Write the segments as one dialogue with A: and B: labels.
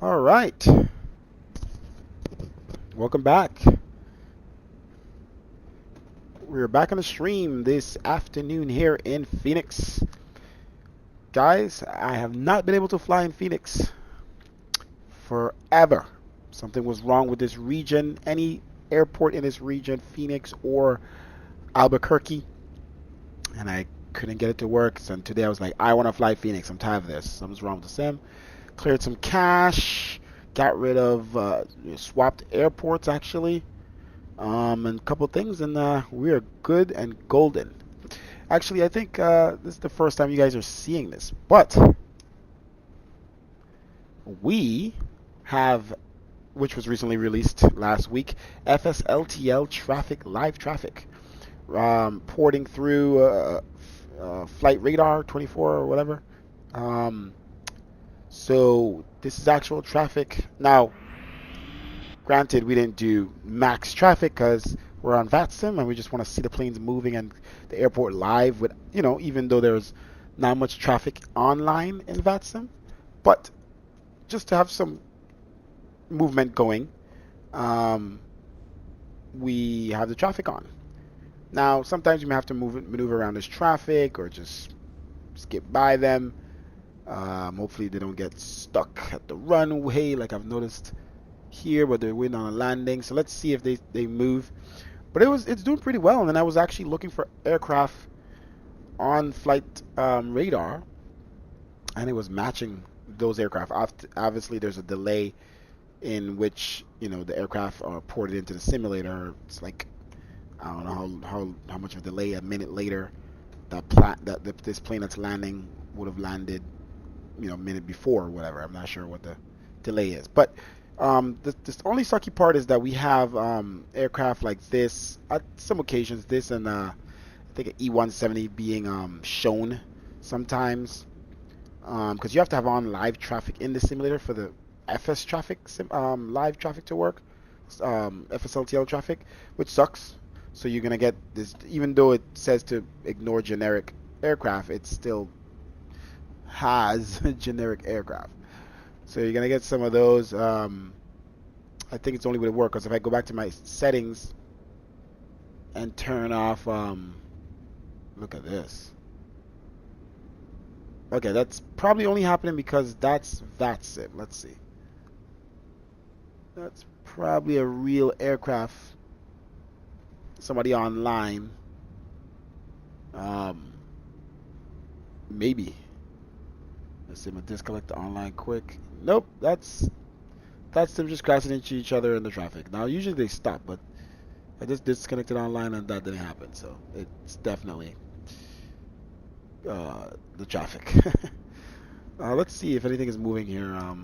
A: All right. Welcome back. We're back on the stream this afternoon here in Phoenix. Guys, I have not been able to fly in Phoenix forever. Something was wrong with this region. Any airport in this region, Phoenix or Albuquerque, and I couldn't get it to work. So today I was like, I want to fly Phoenix. I'm tired of this. Something's wrong with the sim. Cleared some cache. Got rid of, swapped airports actually. And a couple things, and we are good and golden. Actually, I think this is the first time you guys are seeing this, but we have, which was recently released last week, FSLTL traffic, live traffic, porting through flight radar 24 or whatever. So this is actual traffic. Now, granted, we didn't do max traffic because we're on Vatsim and we just want to see the planes moving and the airport live with, even though there's not much traffic online in Vatsim. But just to have some movement going, we have the traffic on. Now, sometimes you may have to maneuver around this traffic or just skip by them. Hopefully they don't get stuck at the runway like I've noticed here, but they're waiting on a landing. So let's see if they move. But it's doing pretty well. And then I was actually looking for aircraft on flight radar, and it was matching those aircraft. Obviously, there's a delay in which the aircraft are ported into the simulator. It's like, I don't know how much of a delay. A minute later, this plane that's landing would have landed, a minute before or whatever. I'm not sure what the delay is, but the only sucky part is that we have aircraft like this at some occasions. This and I think an E170 being shown sometimes, because you have to have on live traffic in the simulator for the FS traffic live traffic to work, FSLTL traffic, which sucks. So you're gonna get this, even though it says to ignore generic aircraft, it still has generic aircraft. So you're gonna get some of those. I think it's the only way to work, because if I go back to my settings and turn off, look at this. Okay, that's probably only happening because that's it. Let's see. That's probably a real aircraft. Somebody online. Maybe. Let's see. I'm gonna disconnect the online quick. Nope, that's them just crashing into each other in the traffic. Now, usually they stop, but I just disconnected online and that didn't happen. So it's definitely the traffic. Let's see if anything is moving here. A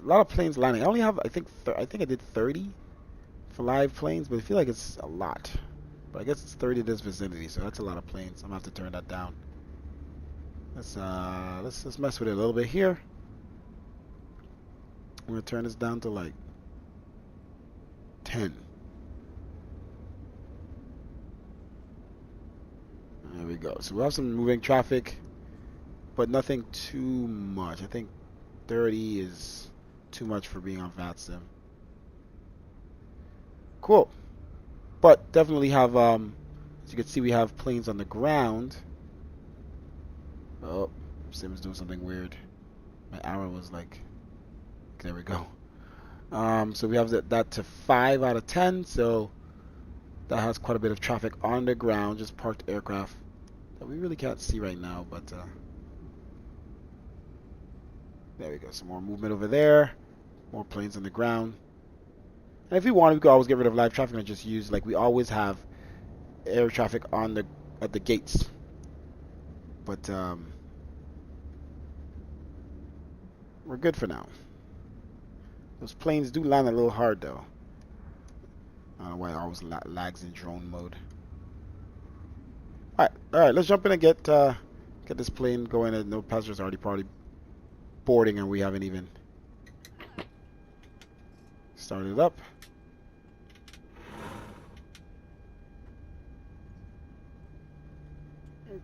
A: lot of planes landing. I only have, I think I did 30 for live planes, but I feel like it's a lot. But I guess it's 30 in this vicinity, so that's a lot of planes. I'm gonna have to turn that down. Let's mess with it a little bit here. I'm gonna turn this down to like 10. There we go. So we have some moving traffic, but nothing too much. I think 30 is too much for being on Vatsim. Cool. But definitely have, as you can see, we have planes on the ground. Oh, Sim's doing something weird. My arrow was like, there we go. So we have that to 5 out of 10. So that has quite a bit of traffic on the ground, just parked aircraft that we really can't see right now. But there we go. Some more movement over there. More planes on the ground. And if we want, we could always get rid of live traffic and just use, like we always have, air traffic at the gates. But we're good for now. Those planes do land a little hard though. I don't know why it always lags in drone mode. All right. Let's jump in and get this plane going. And no passengers already probably boarding, and we haven't even started it up.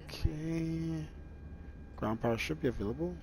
A: Okay. Ground power should be available.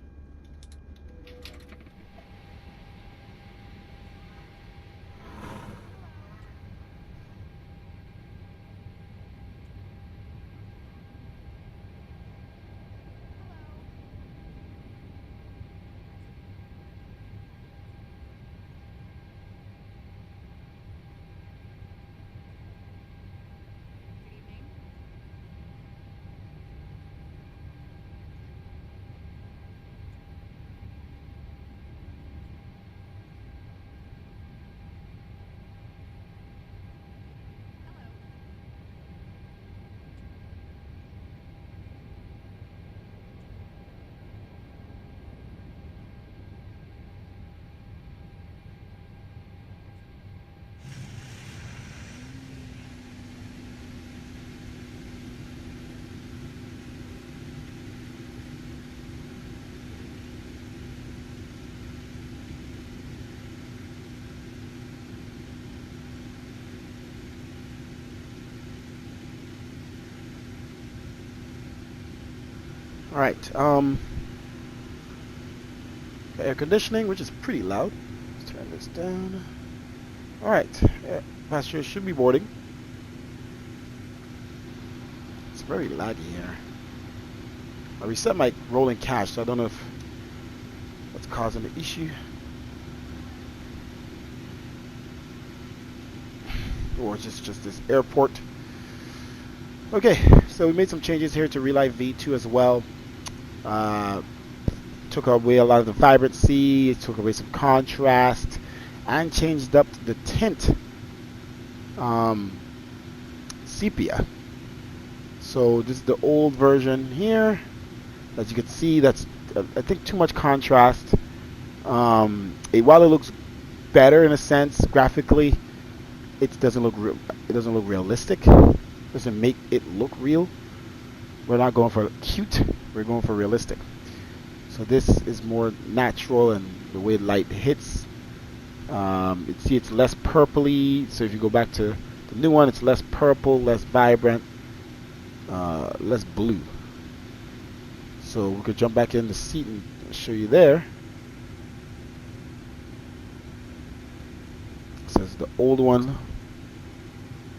A: All right. Air conditioning, which is pretty loud. Let's turn this down. All right. Passengers should be boarding. It's very laggy here. I reset my rolling cache, so I don't know if that's causing the issue. Or just this airport. Okay, so we made some changes here to Relight V2 as well. Took away a lot of the vibrancy, took away some contrast, and changed up the tint sepia. So this is the old version here. As you can see, that's I think too much contrast. While it looks better in a sense graphically, it doesn't look realistic. Doesn't make it look real. We're not going for cute. We're going for realistic. So this is more natural, and the way light hits. You see, it's less purpley. So if you go back to the new one, it's less purple, less vibrant, less blue. So we could jump back in the seat and show you there. It says the old one.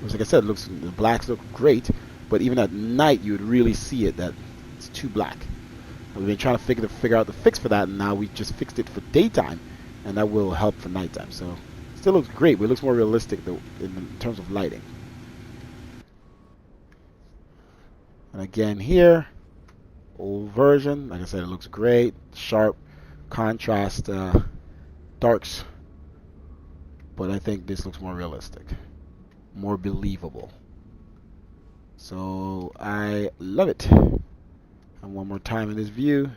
A: Like I said, the blacks look great, but even at night you would really see it that it's too black. And we've been trying to figure out the fix for that, and now we just fixed it for daytime, and that will help for nighttime. So it still looks great, but it looks more realistic though in terms of lighting. And again here, old version. Like I said, it looks great, sharp, contrast, darks. But I think this looks more realistic, more believable. So I love it. And one more time in this view,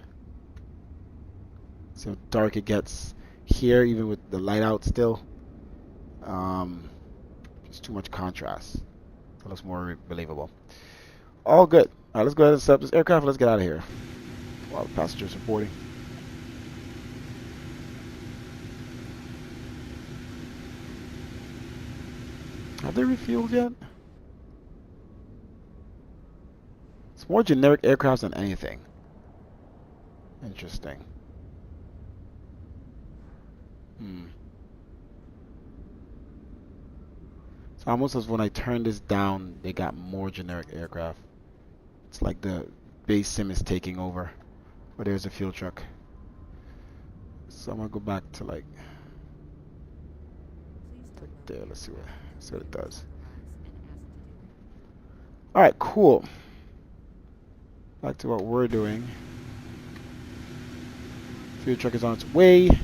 A: see how dark it gets here, even with the light out still. Just too much contrast. It looks more believable. All good. All right, let's go ahead and set up this aircraft. Let's get out of here while the passengers are boarding. Have they refueled yet? It's more generic aircraft than anything. Interesting. It's almost as when I turn this down, they got more generic aircraft. It's like the base sim is taking over. But there's a fuel truck. So I'm gonna go back to like there. Let's see what it does. All right, cool. Back to what we're doing. Fuel truck is on its way. Let's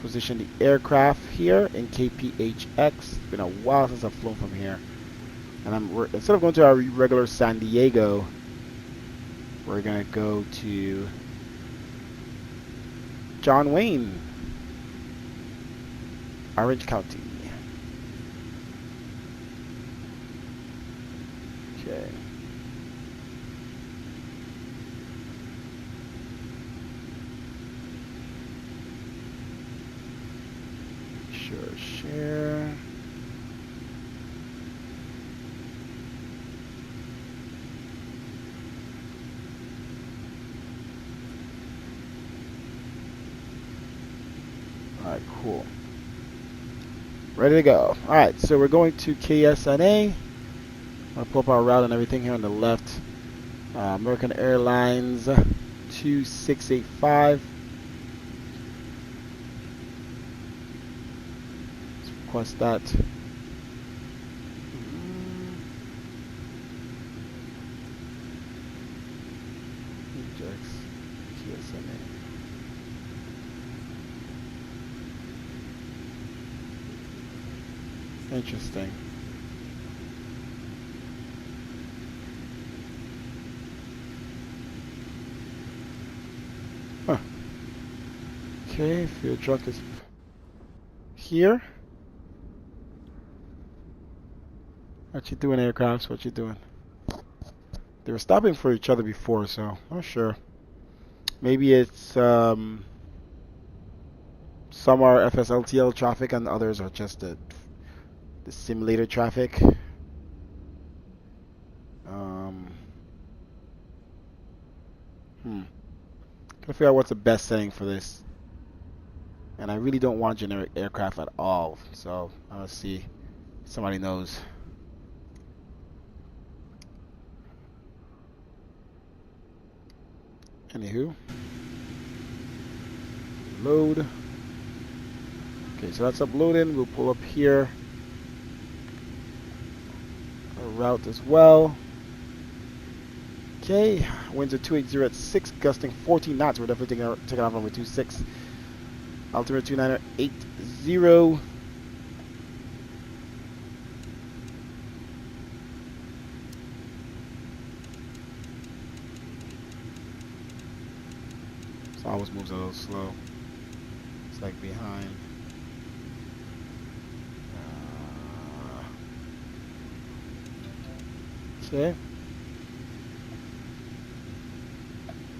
A: position the aircraft here in KPHX. It's been a while since I've flown from here. And instead of going to our regular San Diego, we're gonna go to John Wayne, Orange County. Okay. Share. Alright, cool. Ready to go. Alright, so we're going to KSNA. I'm going to pull up our route and everything here on the left. American Airlines 2685. Let's request that. Interesting. Huh. Okay, fuel truck is here. What you doing, aircrafts? What you doing? They were stopping for each other before, so I'm not sure. Maybe it's some are FSLTL traffic and others are just the simulator traffic. Gotta figure out what's the best setting for this. And I really don't want generic aircraft at all. So I'll see if somebody knows. Anywho. Load. Okay, so that's uploading. We'll pull up here. A route as well. Okay, winds are 280 at 6, gusting 14 knots. We're definitely taking off runway 26. Altimeter 2980. So always moves a little slow. It's like behind. Okay.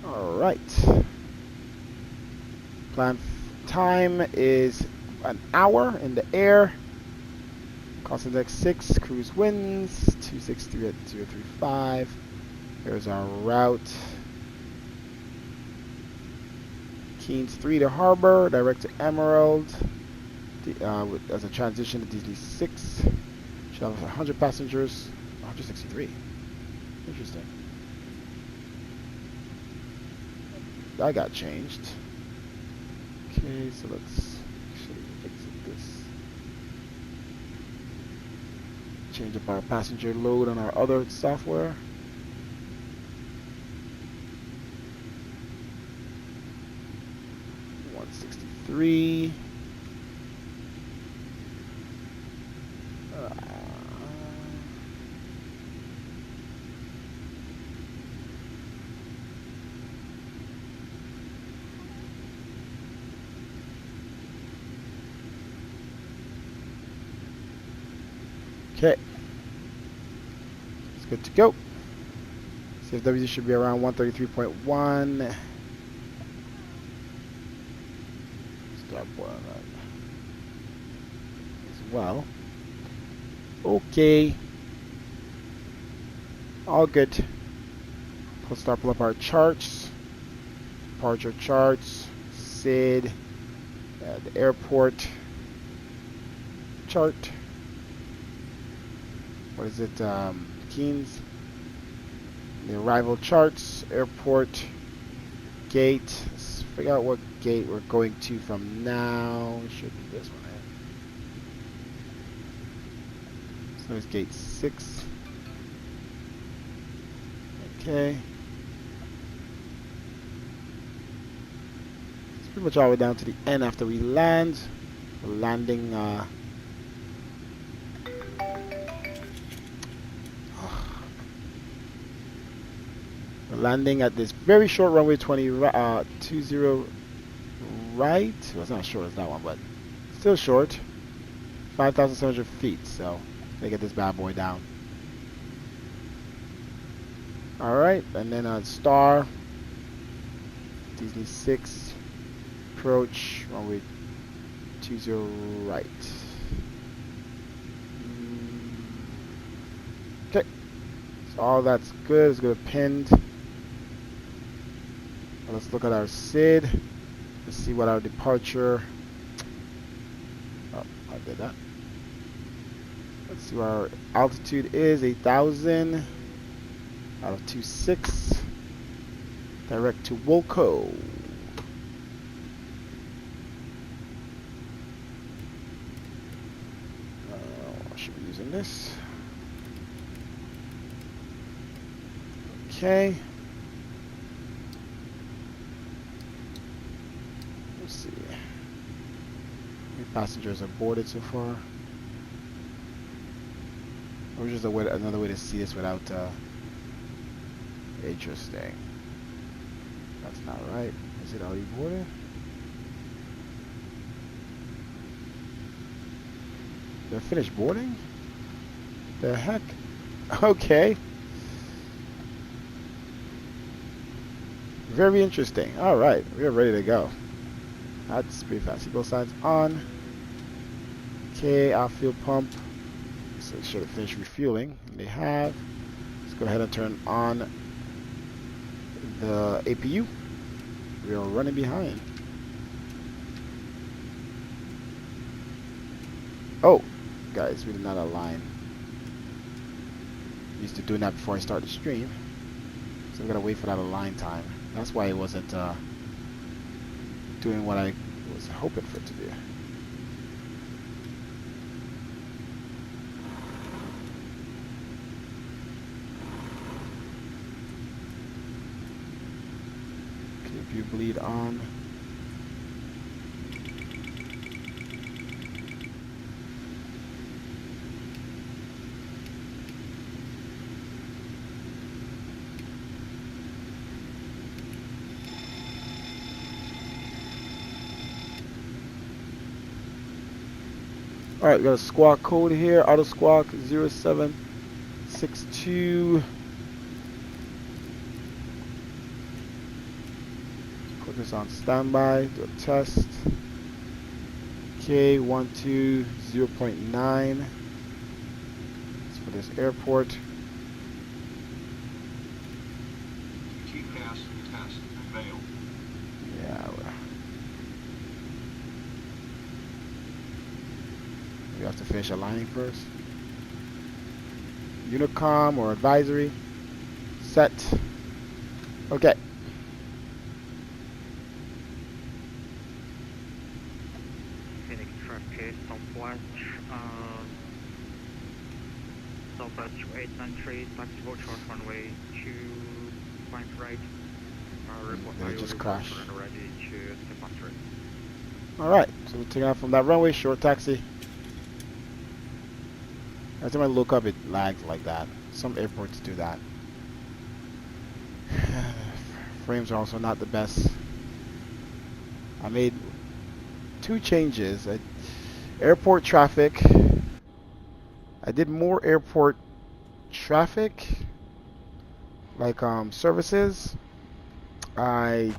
A: Alright. Plan time is an hour in the air. Cost index 6. Cruise winds 263 at 035. Here's our route. Keynes 3 to Harbor. Direct to Emerald. As a transition to Disney 6. Should have 100 passengers. 163. Interesting. That got changed. Okay, so let's actually exit this. Change up our passenger load on our other software. $163. Okay, it's good to go. CFW should be around 133.1. Start boiling that as well. Okay, all good. Let's start pull up our charts. Departure charts, SID, the airport chart. What is it? Keynes. The arrival charts, airport, gate. Let's figure out what gate we're going to from now. It should be this one. So it's gate 6. Okay. It's pretty much all the way down to the end after we land. We're landing. We're landing at this very short runway 20 20 right. Well, it's not short as that one, but still short. 5,700 feet. So they get this bad boy down. All right, and then on star. Disney 6. Approach runway 20 right. Okay. So all that's good. It's good pinned. Let's look at our SID. Let's see what our departure did that. Let's see where our altitude is. 8,000 out of 26. Direct to Wolco. Should be using this. Okay. Let's see. How many passengers are boarded so far? Or just another way to see this without interesting. That's not right. Is it already boarded? They're finished boarding? The heck? Okay. Very interesting. Alright, we're ready to go. That's pretty fast. Seatbelt signs on. Okay, our fuel pump. So it should have finished refueling. And they have. Let's go ahead and turn on the APU. We are running behind. Oh, guys, we did not align. Used to doing that before I start the stream. So I'm gonna wait for that align time. That's why it wasn't doing what I was hoping for it to do. Keep your bleed on. Alright, we got a squawk code here, auto squawk 0762. Put this on standby, do a test. K12 0.9. That's for this airport.
B: TCAS test failed.
A: Yeah. We have to finish aligning first. Unicom or advisory. Set. Okay.
C: Phoenix traffic southwest, southwest 2893, taxiable short runway 2 right.
A: They just crashed.
C: Ready to step on through.
A: Alright, so we're taking off from that runway, short taxi. Every time I look up, it lags like that. Some airports do that. Frames are also not the best. I made 2 changes. Airport traffic. I did more airport traffic, like services. I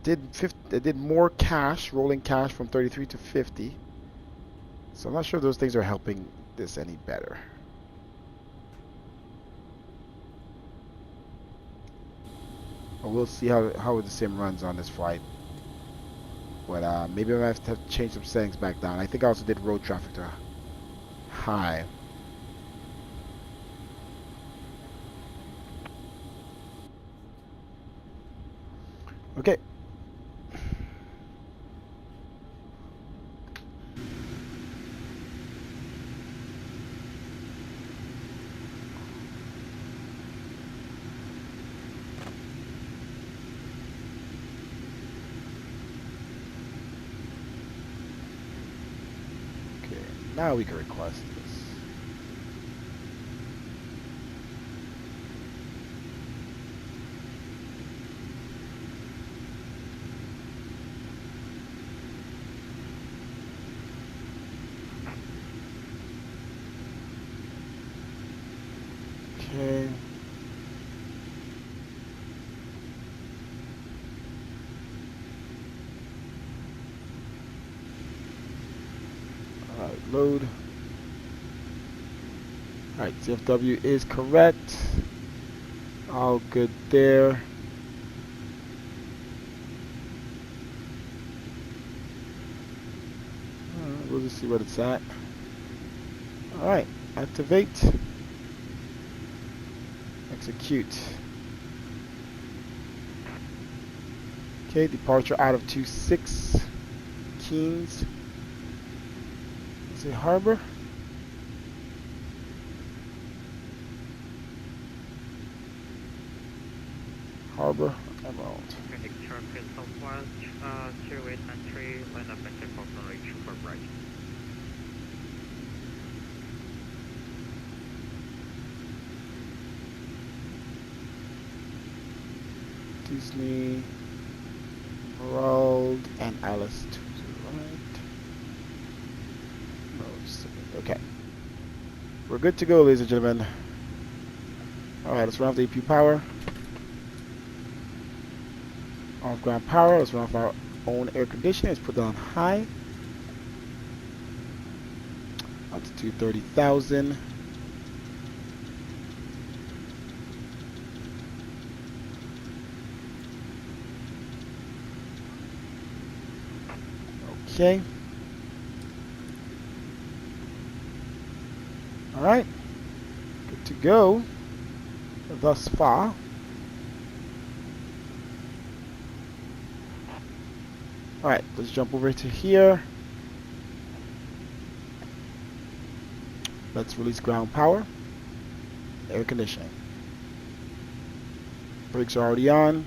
A: did more cache, rolling cache from 33 to 50. So I'm not sure if those things are helping this any better. But we'll see how the sim runs on this flight. But maybe I might have to change some settings back down. I think I also did road traffic to high. Okay. Now we can request this. Okay. Load. Alright, CFW is correct. All good there. We'll Let's see what it's at. Alright, activate. Execute. Okay, departure out of 26 Keens. Is it harbor? Harbor Emerald.
C: Phoenix traffic southwest, 2893, line up and take off runway 24 right.
A: Disney, Emerald, and Alice to the right. Okay. We're good to go, ladies and gentlemen. Alright, let's run off the AP power. Off ground power. Let's run off our own air conditioning. Let's put that on high. Altitude 30,000. Okay. Alright. Good to go thus far. Alright, let's jump over to here. Let's release ground power. Air conditioning. Brakes are already on.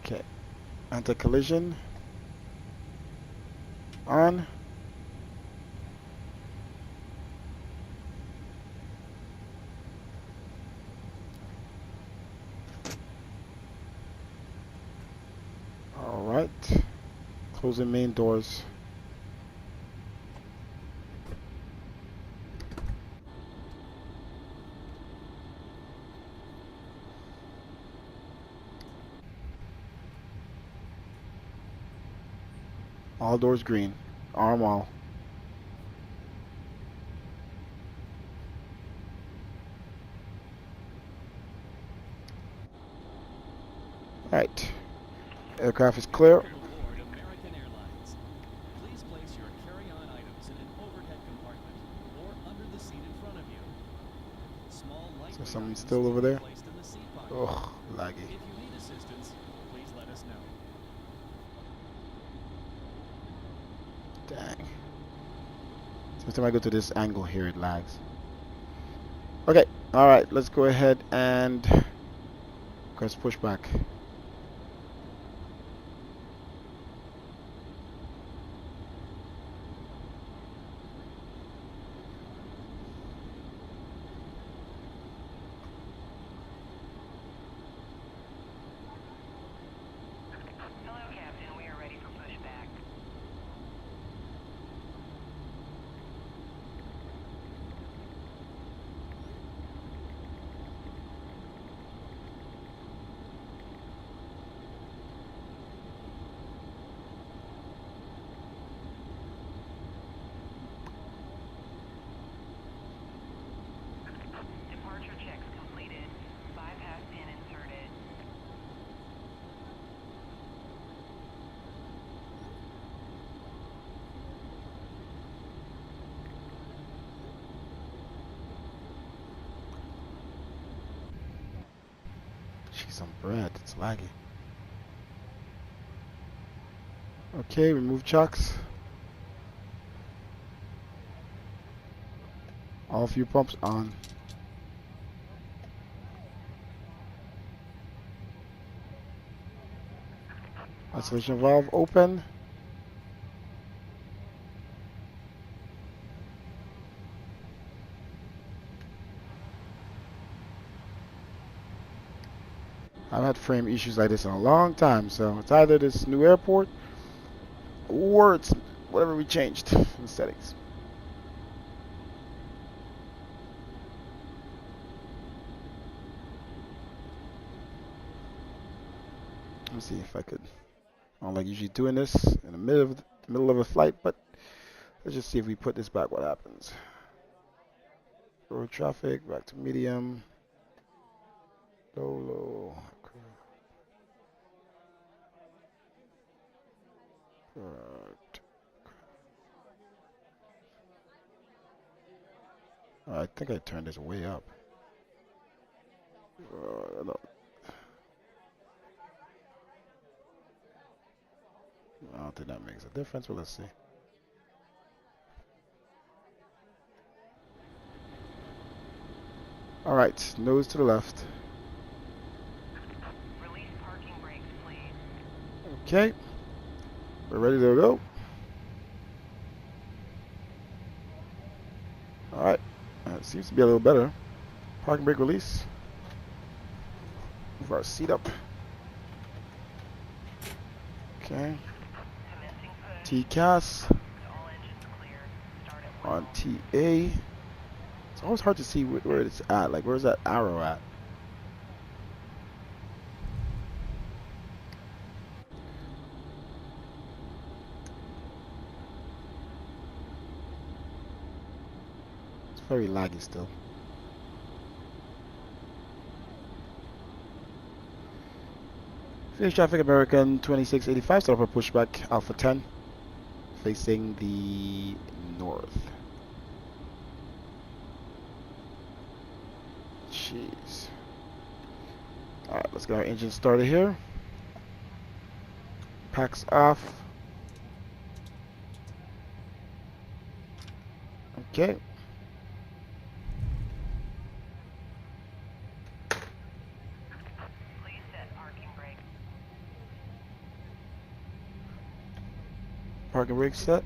A: Okay. Anti-collision. On. Alright. Closing main doors. All doors green. Arm all. Alright. Aircraft is clear.
D: Welcome aboard American Airlines. Please place your carry-on items in an overhead compartment or under the seat in front of you. Small lightweight
A: someone's
D: items
A: still
D: can
A: over
D: be
A: there?
D: placed in the seat pocket.
A: Ugh, laggy.
D: If you need assistance, please let us know.
A: Dang. So every time I go to this angle here, it lags. Okay. Alright, let's go ahead and press pushback.
E: Hello, Captain. We are ready for pushback. Departure checks completed. Bypass pin inserted.
A: Jeez, I'm bread. It's laggy. Okay, remove chocks. All fuel pumps on. Isolation valve open. I've had frame issues like this in a long time, so it's either this new airport or it's whatever we changed in the settings. Let's see if I could. I don't like usually doing this in the middle of a flight, but let's just see if we put this back. What happens? Road traffic back to medium. Low. Right. I think I turned this way up. I don't think that makes a difference, but let's see. Alright, nose to the left.
E: Release parking brakes, please.
A: Okay, we're ready to go. Alright, that seems to be a little better. Parking brake release. Move our seat up. Okay.
E: Commencing push.
A: TCAS
E: All engines clear. Start at
A: on
E: will.
A: TA. It's always hard to see where it's at. Like, where's that arrow at? It's very laggy still. Finish traffic American 2685, start up a pushback Alpha 10, facing the north. Jeez. Alright, let's get our engine started here. Packs off. Okay.
E: Please set parking brake.
A: Parking brake set.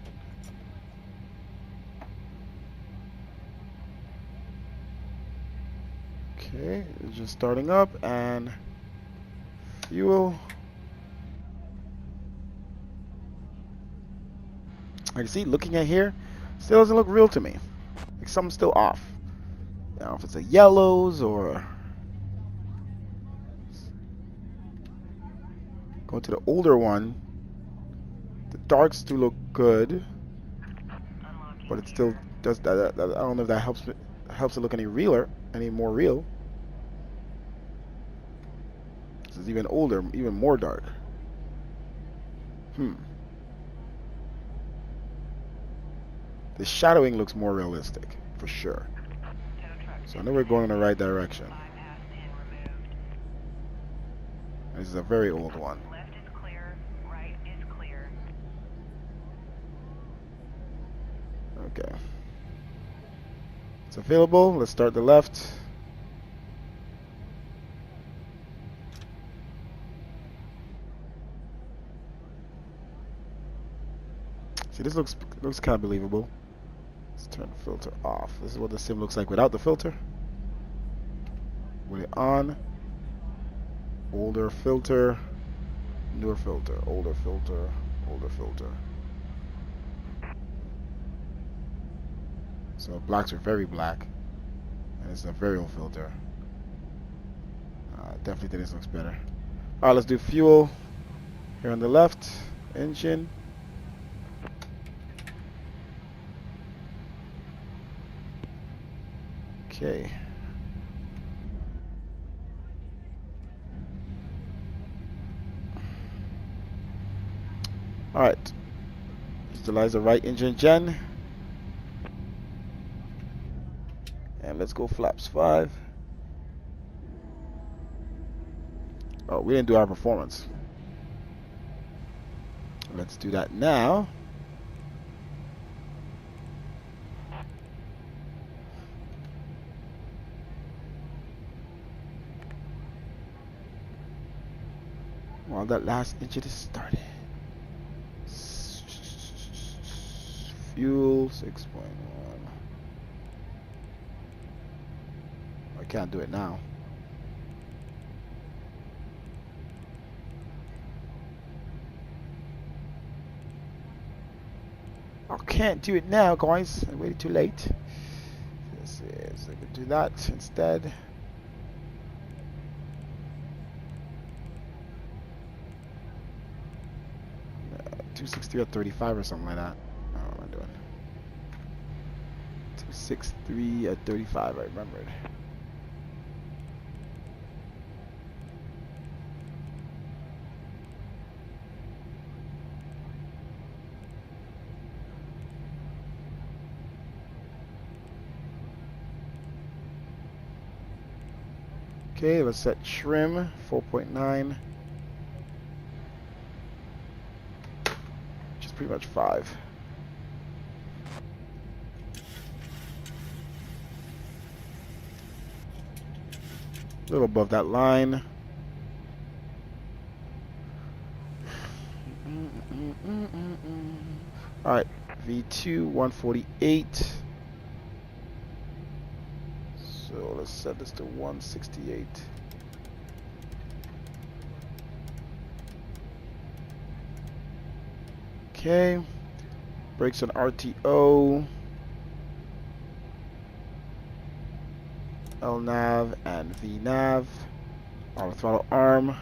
A: Okay, it's just starting up and fuel. I can see looking at here, still doesn't look real to me. Like something's still off. I don't know if it's the yellows or go to the older one. The darks do look good, but it still does that. I don't know if that helps it look any realer, any more real. This is even older, even more dark. The shadowing looks more realistic, for sure.
E: Tow truck.
A: So I know we're going in the right direction.
E: Bypass pin removed.
A: This is a very old one.
E: Left is clear. Right is clear.
A: Okay. It's available. Let's start the left. See, this looks kind of believable. Let's turn the filter off. This is what the sim looks like without the filter. With it on. Older filter. Newer filter. Older filter. Older filter. So blacks are very black. And it's a very old filter. Definitely think this looks better. Alright, let's do fuel. Here on the left. Engine. Okay. Alright. Utilize the right engine gen. And let's go flaps 5. Oh, we didn't do our performance. Let's do that now. While that last engine is started. Fuel 6.1. I can't do it now. I can't do it now, guys. I waited too late. This is, I can do that instead. 263 at 35 or something like that. Oh, what am I doing? 263 at 35, I remembered. Okay, let's set trim 4.9, which is pretty much 5. A little above that line. Alright, V2 148. So let's set this to 168. Okay. Brakes on RTO. LNAV and VNAV. Auto throttle arm.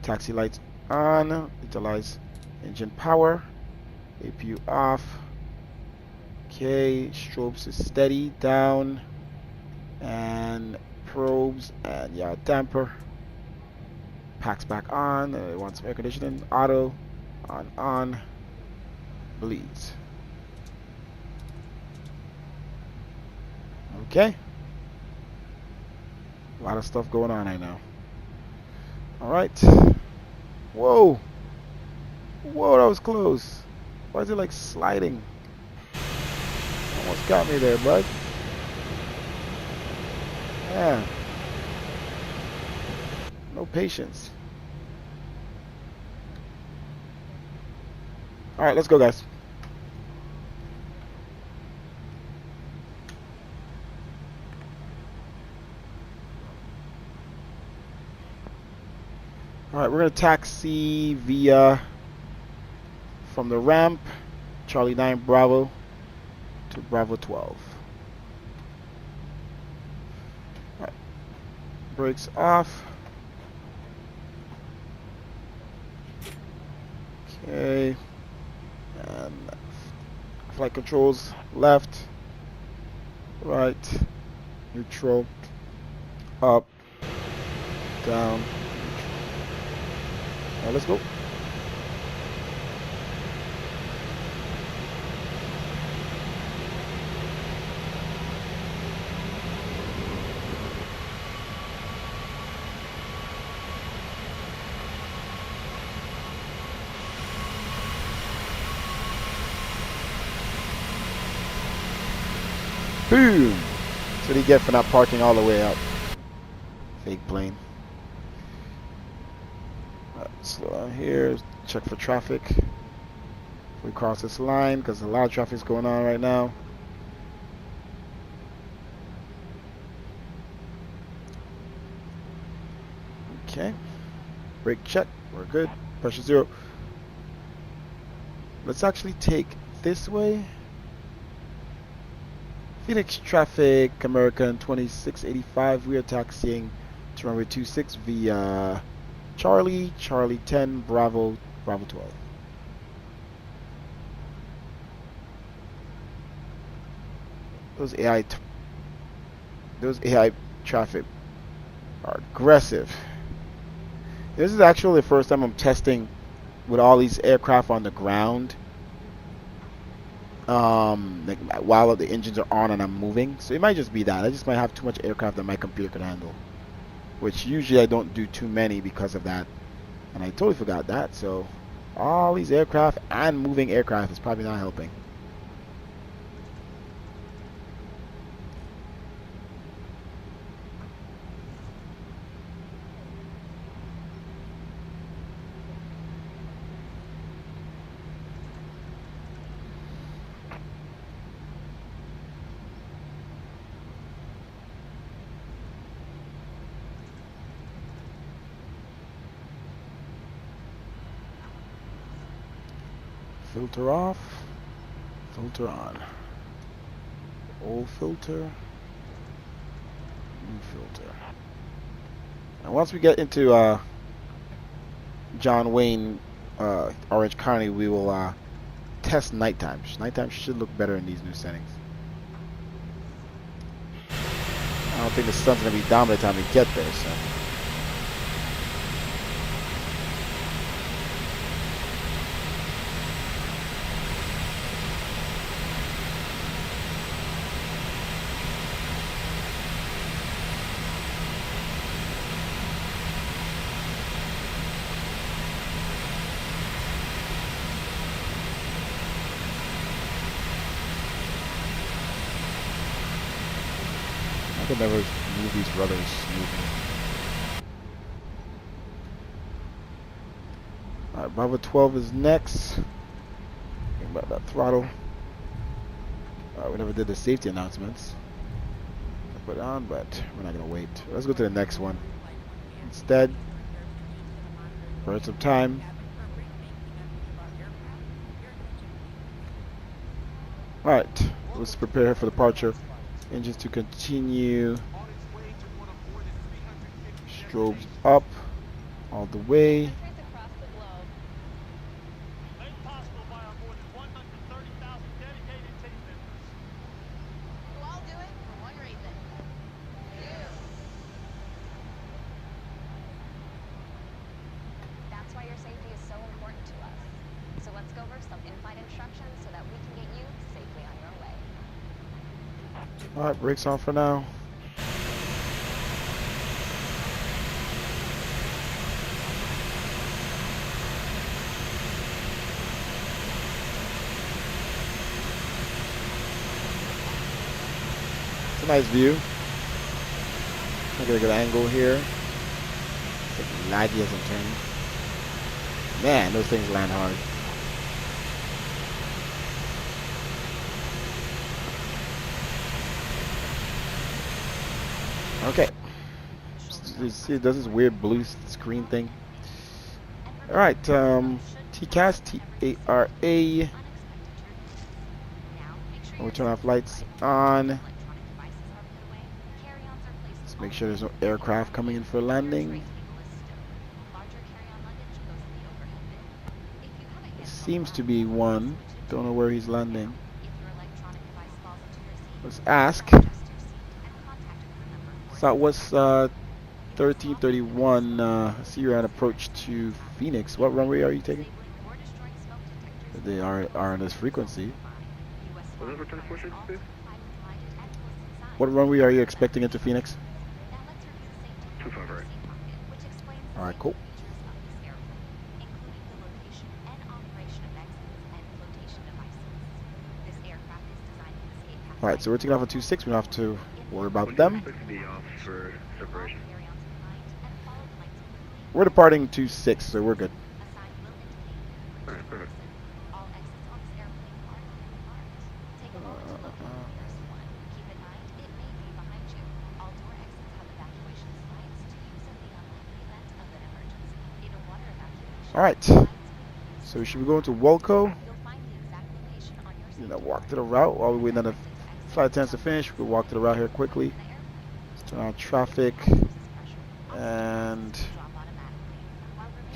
A: Taxi lights on. Utilize engine power. APU off. Okay. Strobes is steady. Down. And probes and yaw damper. Packs back on. It wants some air conditioning. Auto. On. Bleeds. Okay. A lot of stuff going on right now. Alright. Whoa. Whoa, that was close. Why is it like sliding? Almost got me there, bud. Yeah. No patience. Alright, let's go, guys. Alright, we're going to taxi via from the ramp, Charlie 9 Bravo to Bravo 12. Alright, brakes off. Okay, and flight controls left, right, neutral, up, down. Now let's go. Boom! That's what you get for not parking all the way up. Fake plane. Slow down here, check for traffic. We cross this line because a lot of traffic is going on right now. Okay, brake check, we're good. Pressure 0. Let's actually take this way. Phoenix traffic, American 2685. We are taxiing to runway 26 via Charlie 10, Bravo 12. Those AI traffic are aggressive. This is actually the first time I'm testing with all these aircraft on the ground. Like while the engines are on and I'm moving. So it might just be that. I just might have too much aircraft that my computer can handle. Which usually I don't do too many because of that. And I totally forgot that. So all these aircraft and moving aircraft is probably not helping. Filter off, filter on. Old filter, new filter. And once we get into John Wayne, Orange County, we will test nighttime. Nighttime should look better in these new settings. I don't think the sun's gonna be down by the time we get there, so. can never move these rudders smoothly. Alright, Bravo 12 is next. Think about that throttle. Alright, we never did the safety announcements. I put it on, but we're not gonna wait. Let's go to the next one instead. Burn some time. Alright, let's prepare for departure. Engines to continue. Strobes up all the way.
F: That's why your safety is so important to us. So let's go over some in-flight instructions so that we can get you safely on your way.
A: Alright, brakes on for now. It's a nice view. I get a good angle here. It's like laggy as I'm turning. Man, those things land hard. Okay. You see, it does this weird blue screen thing. Alright, TCAS, TARA. We'll turn off lights on. Let's make sure there's no aircraft coming in for landing. There seems to be one. Don't know where he's landing. Let's ask. Southwest 1331. I see you're on approach to Phoenix. What runway are you taking? They are on this frequency. What runway are you expecting into Phoenix?
C: 258.
A: Alright, cool. Alright, so we're taking off at 26. We don't have to worry about them. We're departing 26, so we're good. Alright, so should we go into Wolco? Walk to the route while we wait on the flight attendants to finish. We'll walk to the route here quickly. Let's turn on traffic. And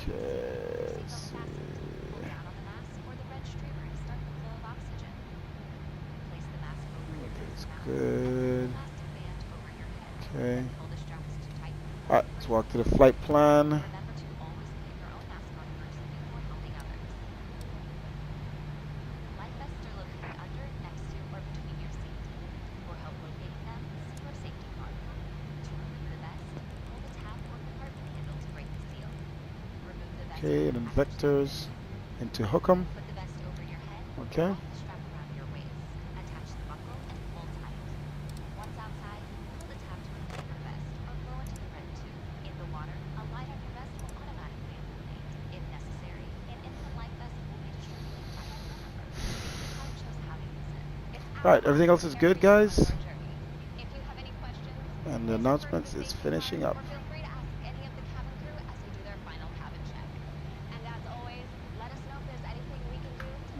A: okay, let's see. Okay, it's good. Okay. Alright, let's walk to the flight plan. Okay, and then vectors into Hookham. Okay. Alright, everything else is good, guys. And the announcements is finishing up.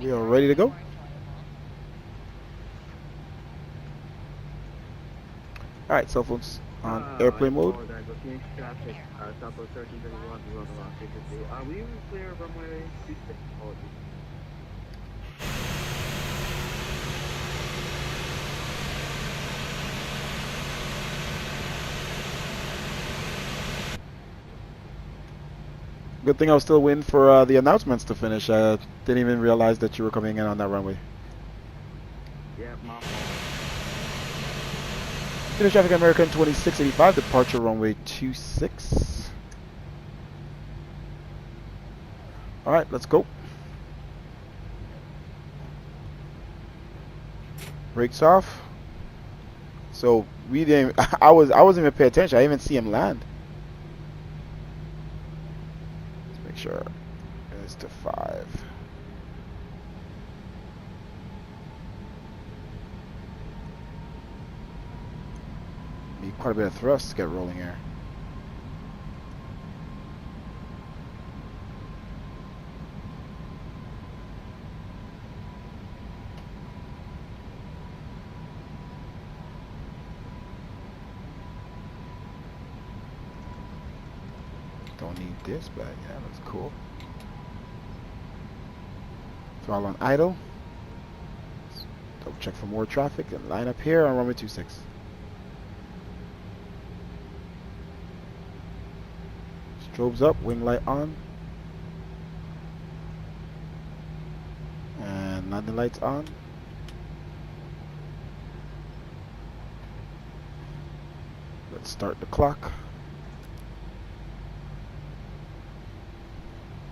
A: We are ready to go. Alright, cell phones on airplane mode. Good thing I was still waiting for the announcements to finish. I didn't even realize that you were coming in on that runway.
C: Yeah, my
A: Finish traffic American 2685, departure runway 26. Alright, let's go. Brakes off. So we didn't. I wasn't even paying attention. I didn't even see him land. Let's make sure it's to 5. Need quite a bit of thrust to get rolling here. Don't need this, but yeah, looks cool. Throttle on idle. Double check for more traffic and line up here on runway 26. Strobes up, wing light on. And landing lights on. Let's start the clock.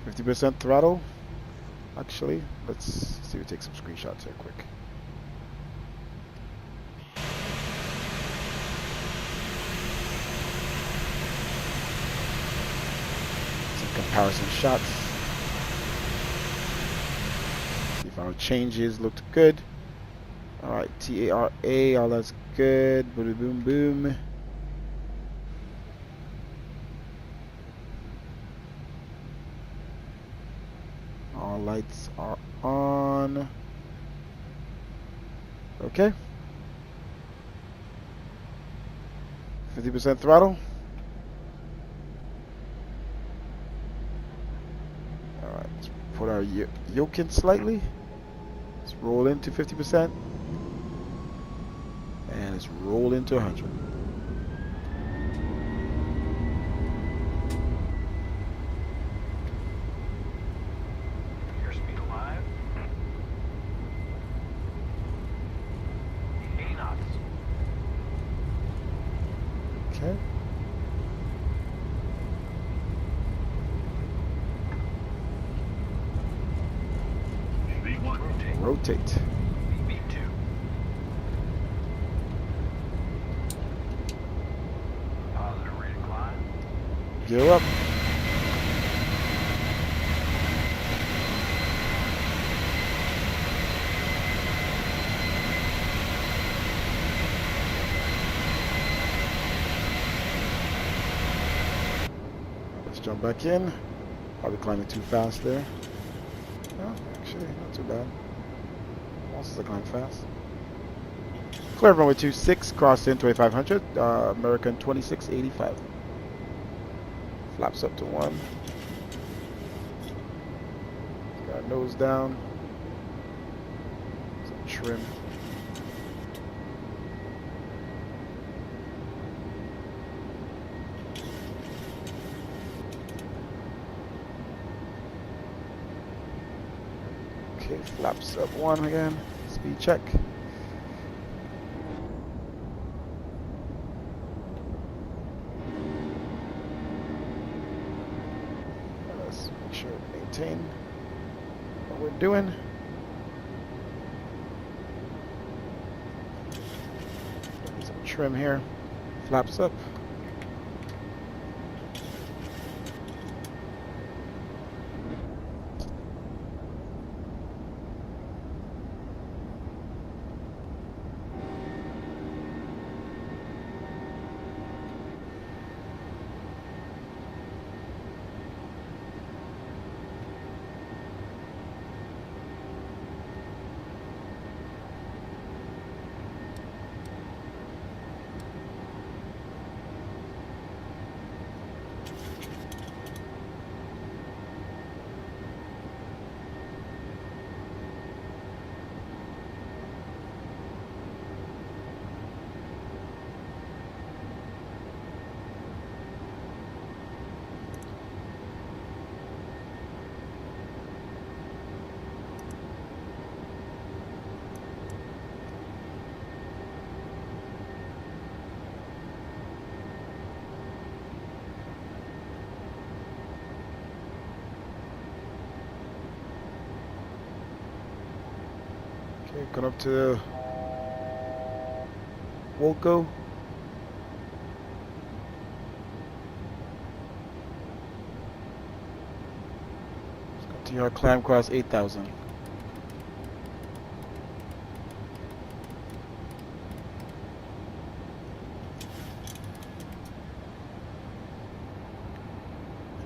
A: 50% throttle. Actually, let's see if we take some screenshots here quick. Some comparison shots. See if our changes looked good. Alright, TARA, all that's good. Boom, boom, boom. All lights are on. Okay. 50% throttle. Alright, let's put our yoke in slightly. Let's roll into 50%. And let's roll into 100.
B: Airspeed alive. 80 knots.
A: Okay.
B: V1 rotate.
A: Rotate.
B: V2. Positive rate of climb.
A: Gear up. Let's jump back in. Probably climbing too fast there. No, actually, not too bad. Also, to climb fast. Clear runway 26, cross in 2500, American 2685. Flaps up to 1. Got our nose down. Some trim. Okay, flaps up 1 again. Speed check. Let's make sure to maintain what we're doing. Some trim here. Flaps up. Okay, going up to won't go. Let's go to our climb across 8,000.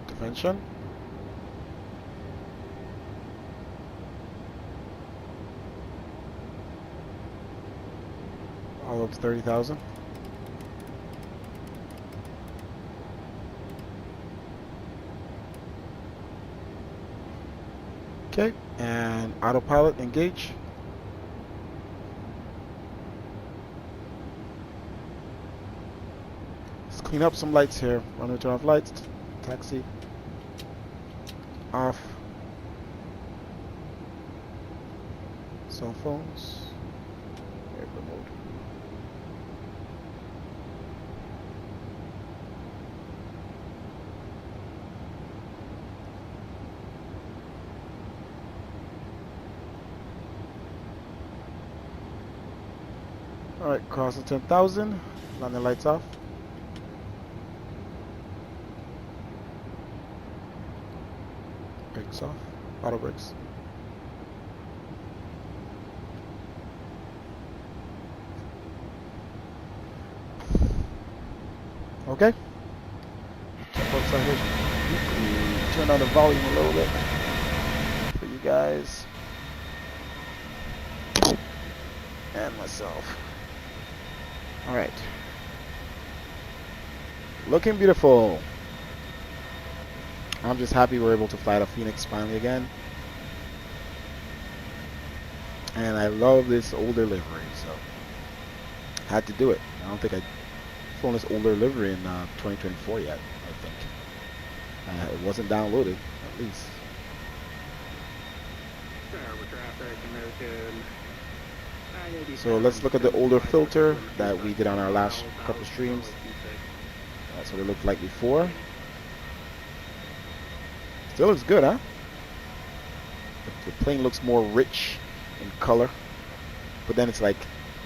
A: Intervention. All up to 30,000. Okay, and autopilot engage. Let's clean up some lights here. Run and turn off lights. Taxi. Off. Cell phones. Airplane mode. Alright, crossing 10,000. Landing lights off. Brakes off. Auto brakes. Okay. Turn on the volume a little bit for you guys and myself. All right. Looking beautiful. I'm just happy we're able to fly the Phoenix finally again. And I love this older livery, so had to do it. I don't think I'd flown this older livery in 2024 yet, I think. It wasn't downloaded, at least. So let's look at the older filter that we did on our last couple streams. That's what it looked like before. Still looks good, huh? The plane looks more rich in color, but then it's like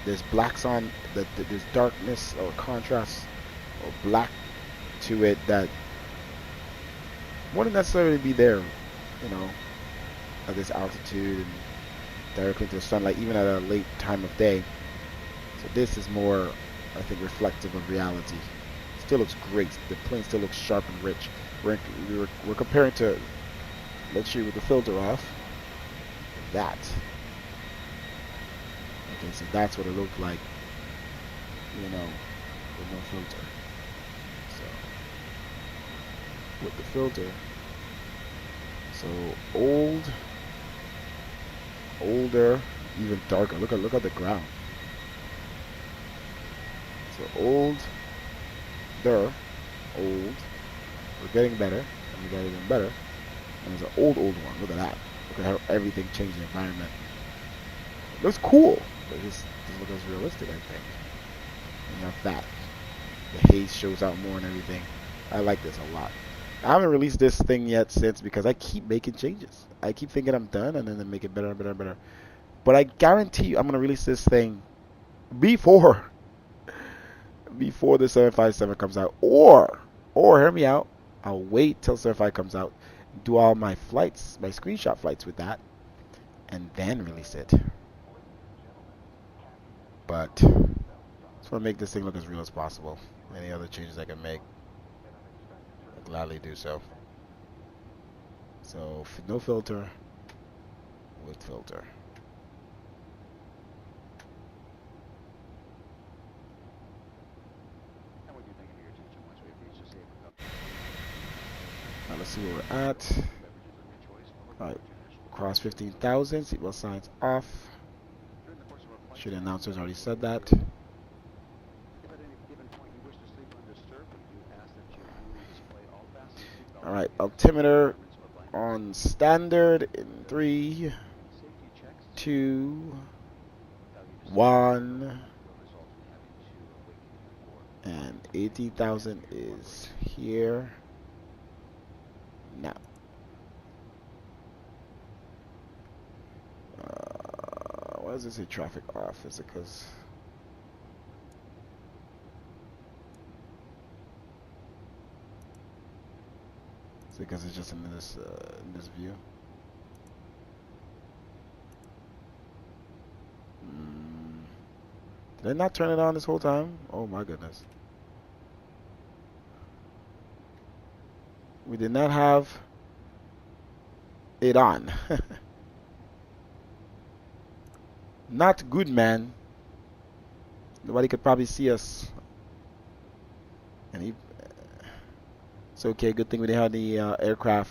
A: there's blacks on, there's darkness or contrast or black to it that wouldn't necessarily be there, you know, at this altitude and directly into the sunlight, even at a late time of day. So this is more, I think, reflective of reality. Still looks great. The plane still looks sharp and rich. We're comparing to, let's shoot with the filter off. That. Okay, so that's what it looked like, you know, with no filter. So with the filter, so older, even darker. Look at the ground. So old. We're getting better, and we got even better. And there's an old one. Look at that. Look at how everything changed the environment. It looks cool, but it just doesn't look as realistic, I think. And you have that. The haze shows out more and everything. I like this a lot. I haven't released this thing yet since because I keep making changes. I keep thinking I'm done and then make it better and better and better. But I guarantee you I'm going to release this thing before the 757 comes out, or hear me out, I'll wait till 757 comes out, do all my flights, my screenshot flights with that, and then release it. But just want to make this thing look as real as possible. Any other changes I can make, I'll gladly do so. So no filter, with filter. Now let's see where we're at. Alright, cross 15,000, seatbelt signs off. Sure, the announcer's already said that. Alright, altimeter on standard in 3, 2, 1. And 18,000 is here. Now. Why does it say traffic off? Is it because because it's just in this view. Did I not turn it on this whole time? Oh my goodness. We did not have it on. Not good, man. Nobody could probably see us. And it's okay. Good thing we didn't have the aircraft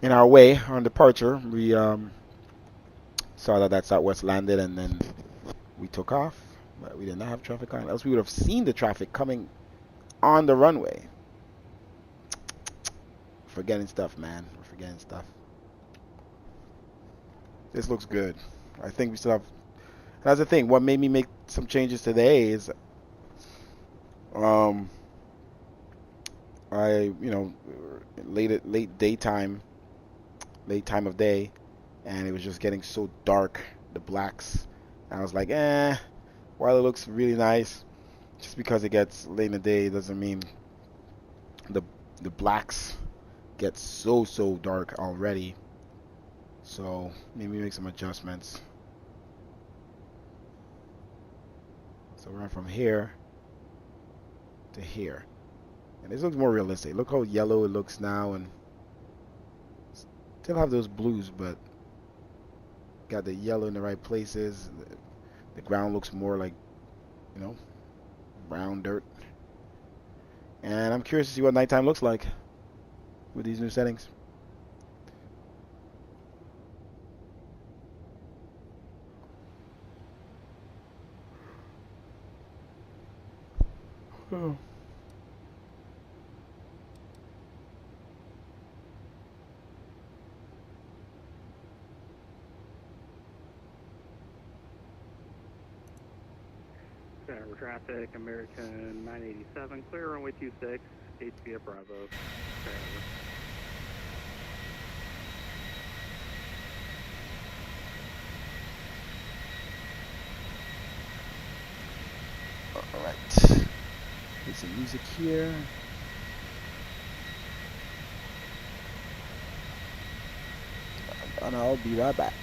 A: in our way on departure. We saw that Southwest landed, and then we took off. But we did not have traffic on. Else we would have seen the traffic coming on the runway. Forgetting stuff, man. We're forgetting stuff. This looks good. I think we still have. That's the thing. What made me make some changes today is, late daytime, late time of day, and it was just getting so dark. The blacks. And I was like, while it looks really nice, just because it gets late in the day doesn't mean the blacks get so dark already. So maybe make some adjustments. So we're going from here to here, and this looks more realistic. Look how yellow it looks now, and still have those blues, but got the yellow in the right places. The ground looks more like, brown dirt. And I'm curious to see what nighttime looks like with these new settings. Oh.
C: Traffic, American 987, clear runway 26, HPF Bravo.
A: Alright. Get some music here. And I'll be right back.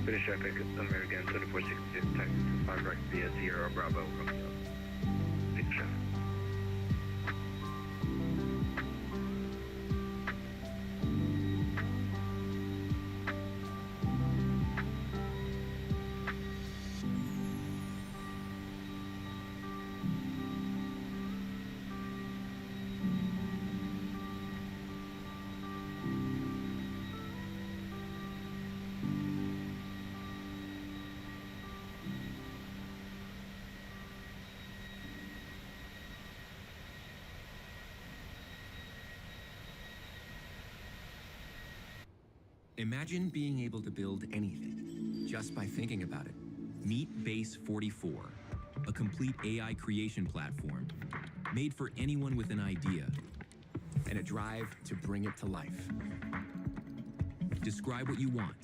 G: British traffic, American 2466, taxi to 5 right via Sierra Bravo, Romeo. British traffic.
H: Imagine being able to build anything just by thinking about it. Meet Base 44, a complete AI creation platform made for anyone with an idea and a drive to bring it to life. Describe what you want.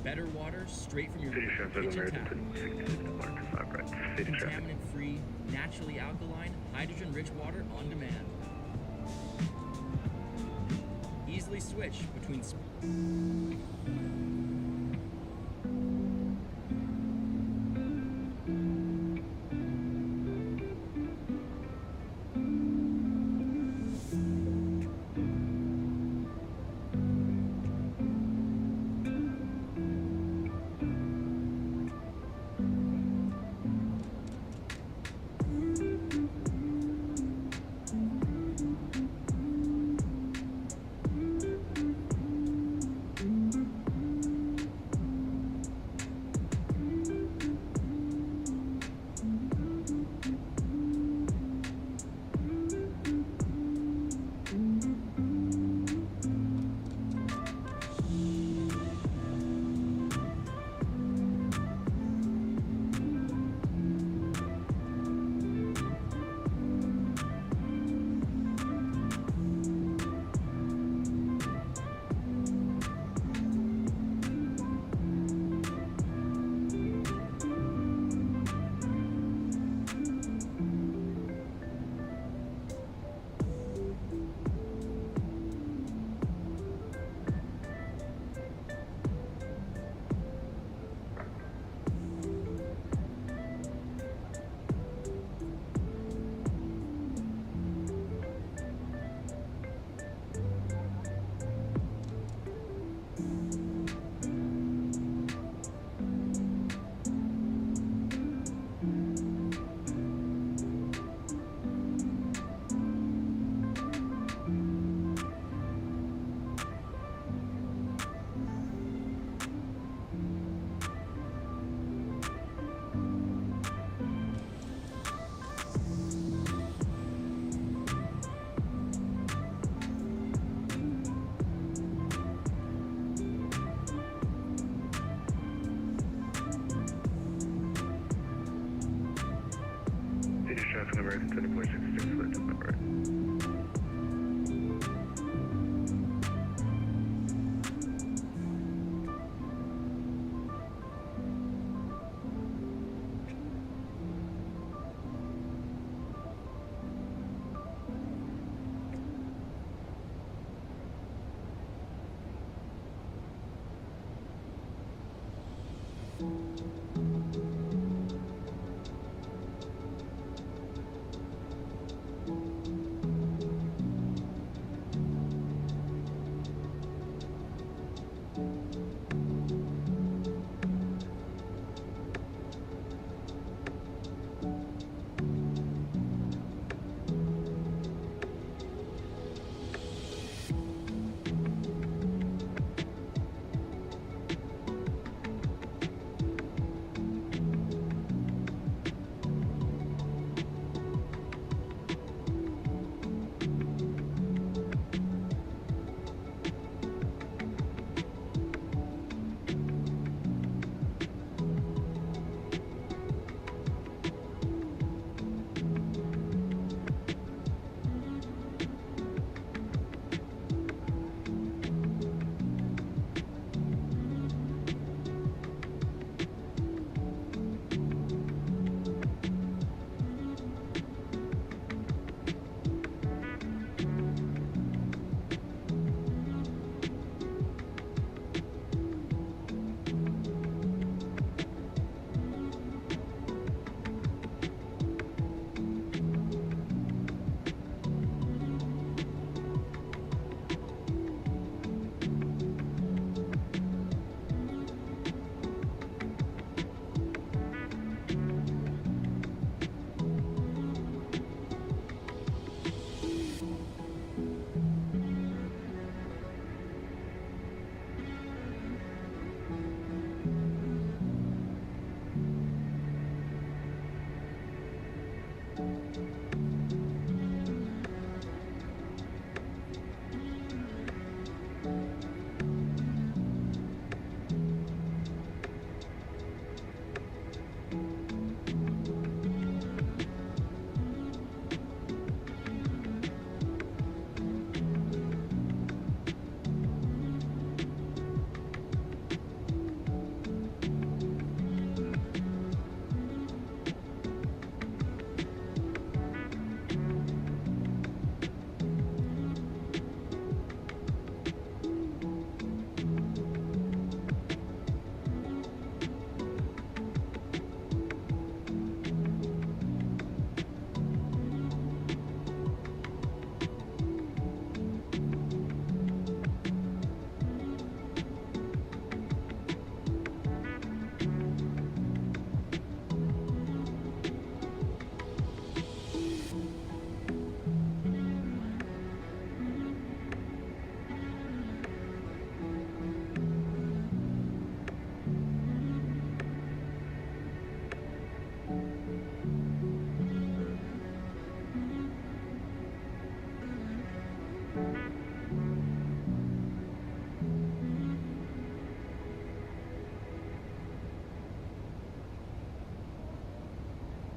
H: Better water straight from your
G: City Traffic
H: kitchen
G: American
H: tap.
G: 26 Mark 5 right. City Traffic.
H: Contaminant-free, naturally alkaline, hydrogen-rich water on demand. Easily switch between
G: American 2466, flight to the right.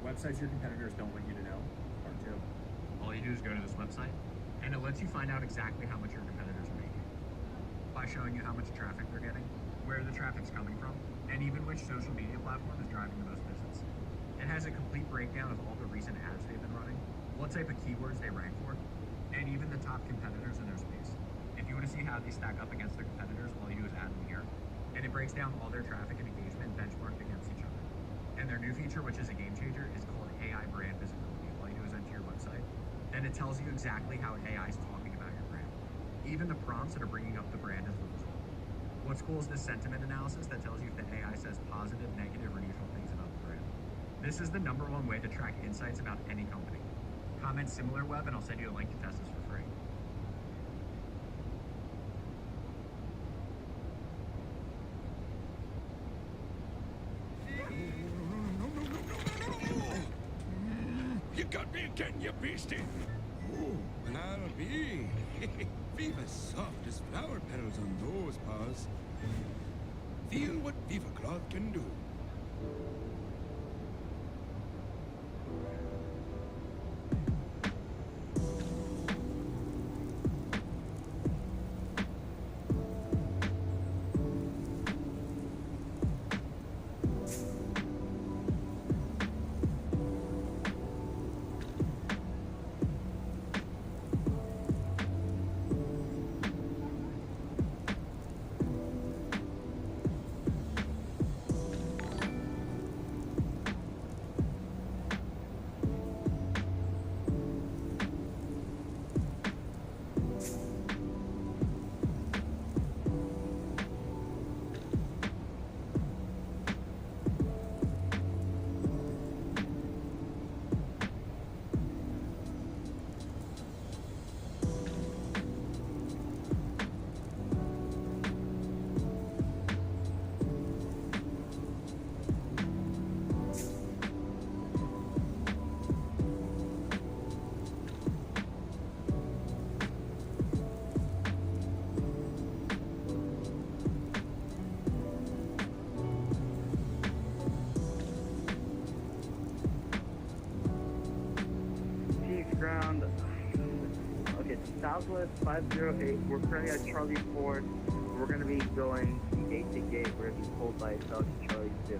I: Websites your competitors don't want you to know are too. All you do is go to this website, and it lets you find out exactly how much your competitors are making by showing you how much traffic they're getting, where the traffic's coming from, and even which social media platform is driving the most visits. It has a complete breakdown of all the recent ads they've been running, what type of keywords they rank for, and even the top competitors in their space. If you want to see how they stack up against their competitors, all you do is add them here, and it breaks down all their traffic and engagement benchmarked against each other. And their new feature, which is a game changer, is called AI brand visibility. All you do is enter your website, and it tells you exactly how AI is talking about your brand. Even the prompts that are bringing up the brand as the result. What's cool is this sentiment analysis that tells you if the AI says positive, negative, or neutral things about the brand. This is the #1 way to track insights about any company. Comment SimilarWeb, and I'll send you a link to test this for free.
J: You got me again, you beastie! Oh, well, I'll be. Viva soft as flower petals on those paws. Feel what Viva Cloth can do.
C: Southwest 508, we're currently at Charlie 4. We're going to be going gate to gate. We're going to be pulled by South Charlie 2.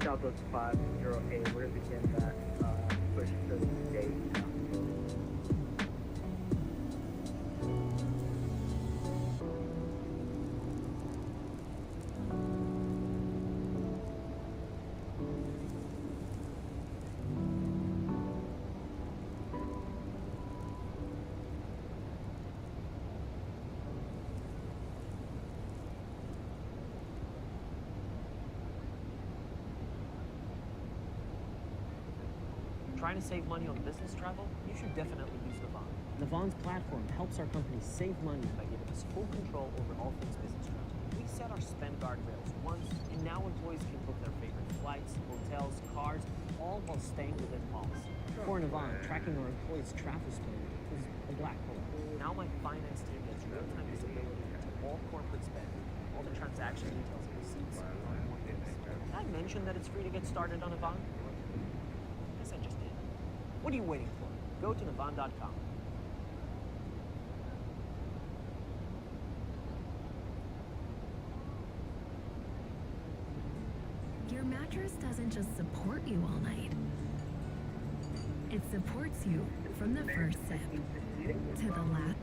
C: Southwest 508, we're begin that push to the gate.
K: Trying to save money on business travel? You should definitely use Navan. Navan's platform helps our company save money by giving us full control over all things business travel. We set our spend guardrails once, and now employees can book their favorite flights, hotels, cars, all while staying within policy. For Navan, tracking our employees' travel spend is a black hole. Now my finance team gets real-time visibility into all corporate spend, all the transaction details and receipts on one place. Did I mention that it's free to get started on Navan? Yes, I just did. What are you waiting for? Go to Navan.com.
L: Your mattress doesn't just support you all night. It supports you from the first sip to the last.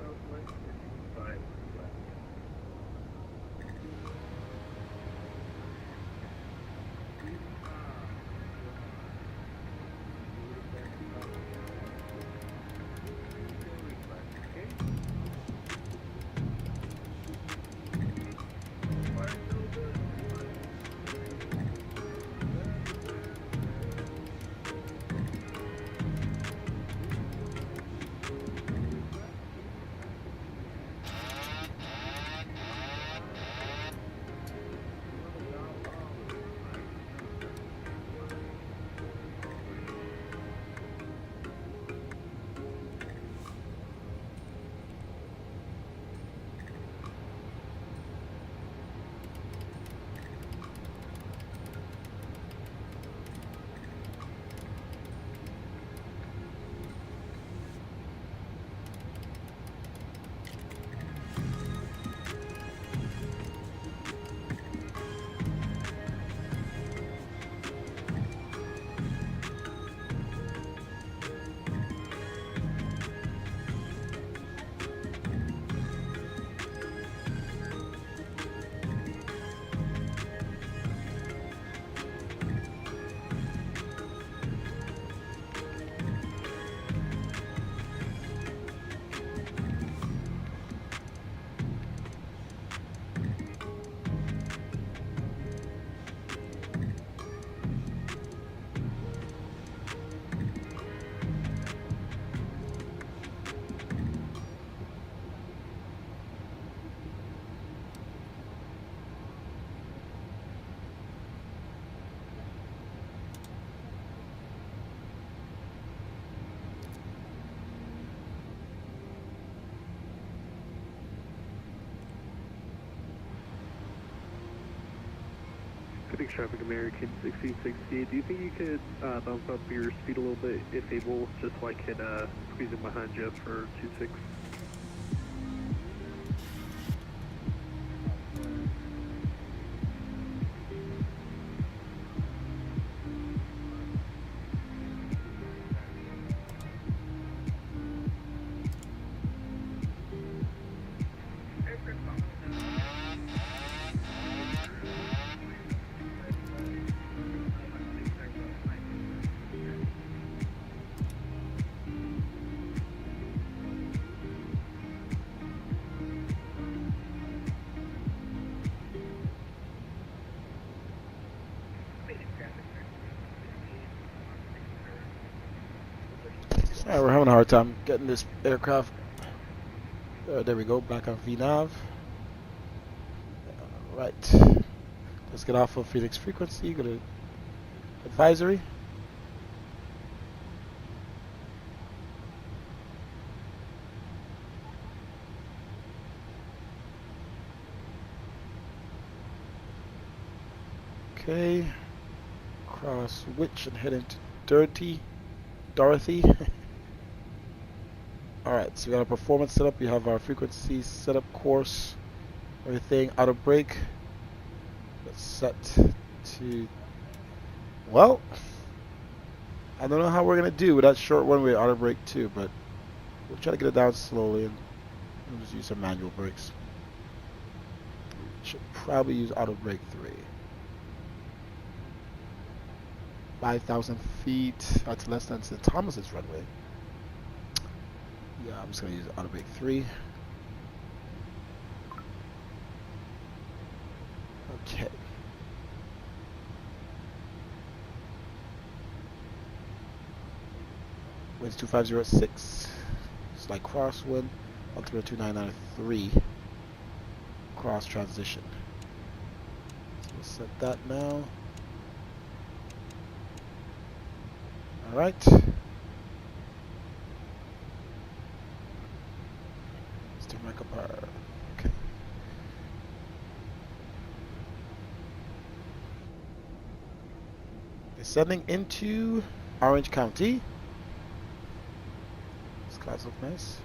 G: Big Traffic American 1668. Do you think you could bump up your speed a little bit if able, just so I can squeeze in behind you for 26?
A: Alright, we're having a hard time getting this aircraft. There we go, back on VNAV. Right. Let's get off of Phoenix frequency, go to advisory. Okay. Cross switch and head into Dorothy. Alright, so we got a performance setup. We have our frequency setup, course, everything. Auto brake. Let's set to, well, I don't know how we're gonna do with that short one-way auto brake too, but we'll try to get it down slowly and we'll just use some manual brakes. Should probably use auto brake 3. 5,000 feet. That's less than St. Thomas's runway. Yeah, I'm just gonna use auto brake 3. Okay. Winds 2506. Slight crosswind. Altimeter 2993. Cross transition. So we'll set that now. Alright. Steer back up power. Okay. Descending into Orange County. These clouds look nice.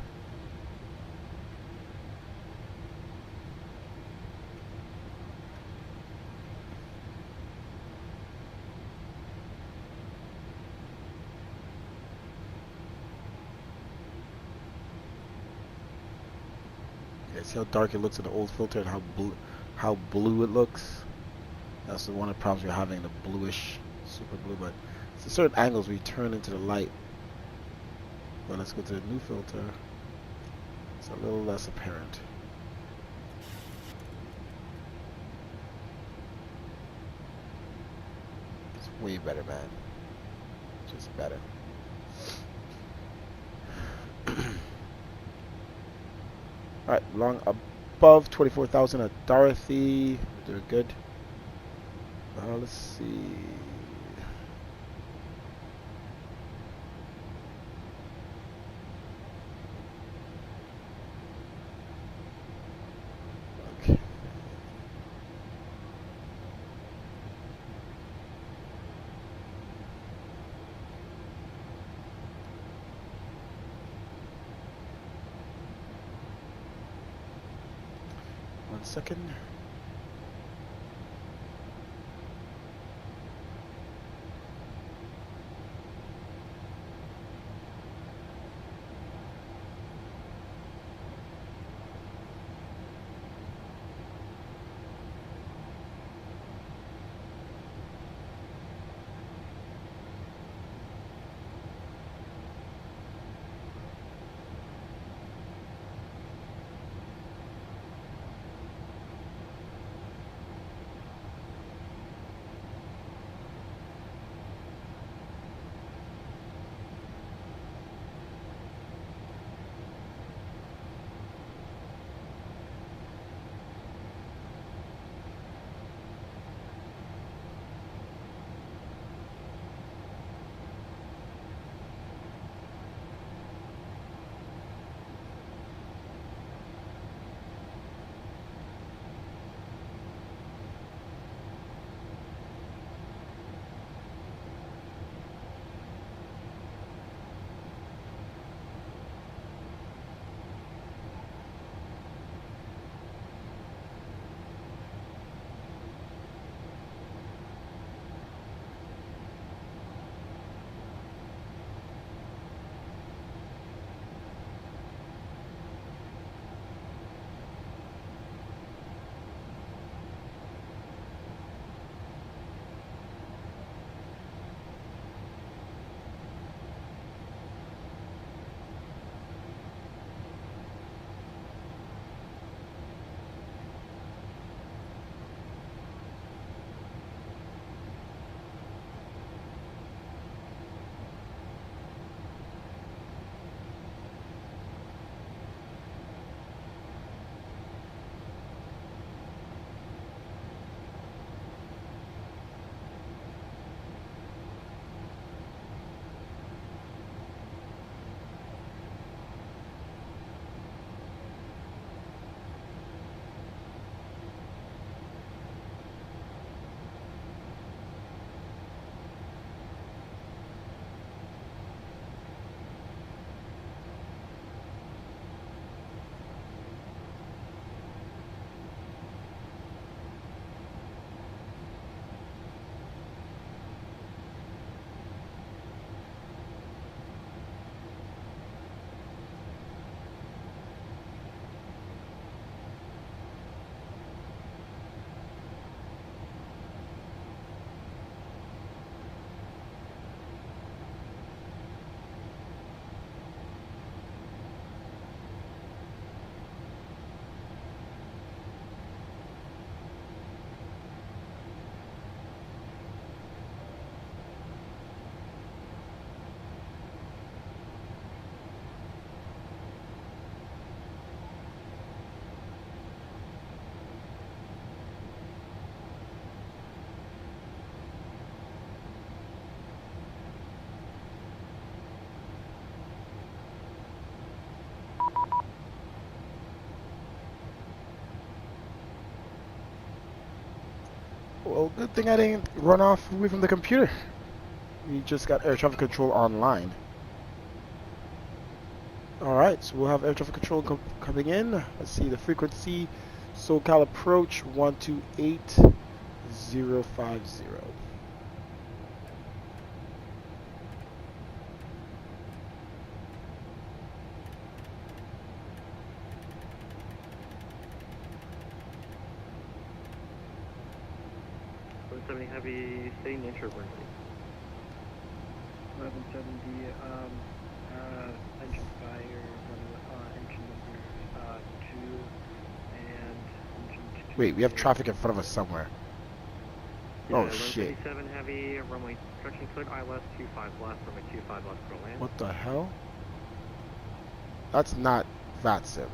A: See how dark it looks in the old filter and how blue it looks. That's one of the problems we're having, the bluish, super blue. But it's at certain angles we turn into the light. But let's go to the new filter. It's a little less apparent. It's way better, man. Just better. Alright, long above 24,000 at Dorothy. We're doing good. Let's see. Okay. One second. Well, good thing I didn't run off away from the computer. We just got air traffic control online. Alright, so we'll have air traffic control coming in. Let's see the frequency. SoCal approach 128050.
C: Heavy, stay nature emergency.
G: 1170, engine fire, engine number 2, and engine 2.
A: Wait, we have traffic in front of us somewhere.
C: Yeah,
A: Oh shit.
C: 1177 heavy, runway construction cleared, ILS 25 left, runway 25 left for land.
A: What the hell? That's not Vatsim.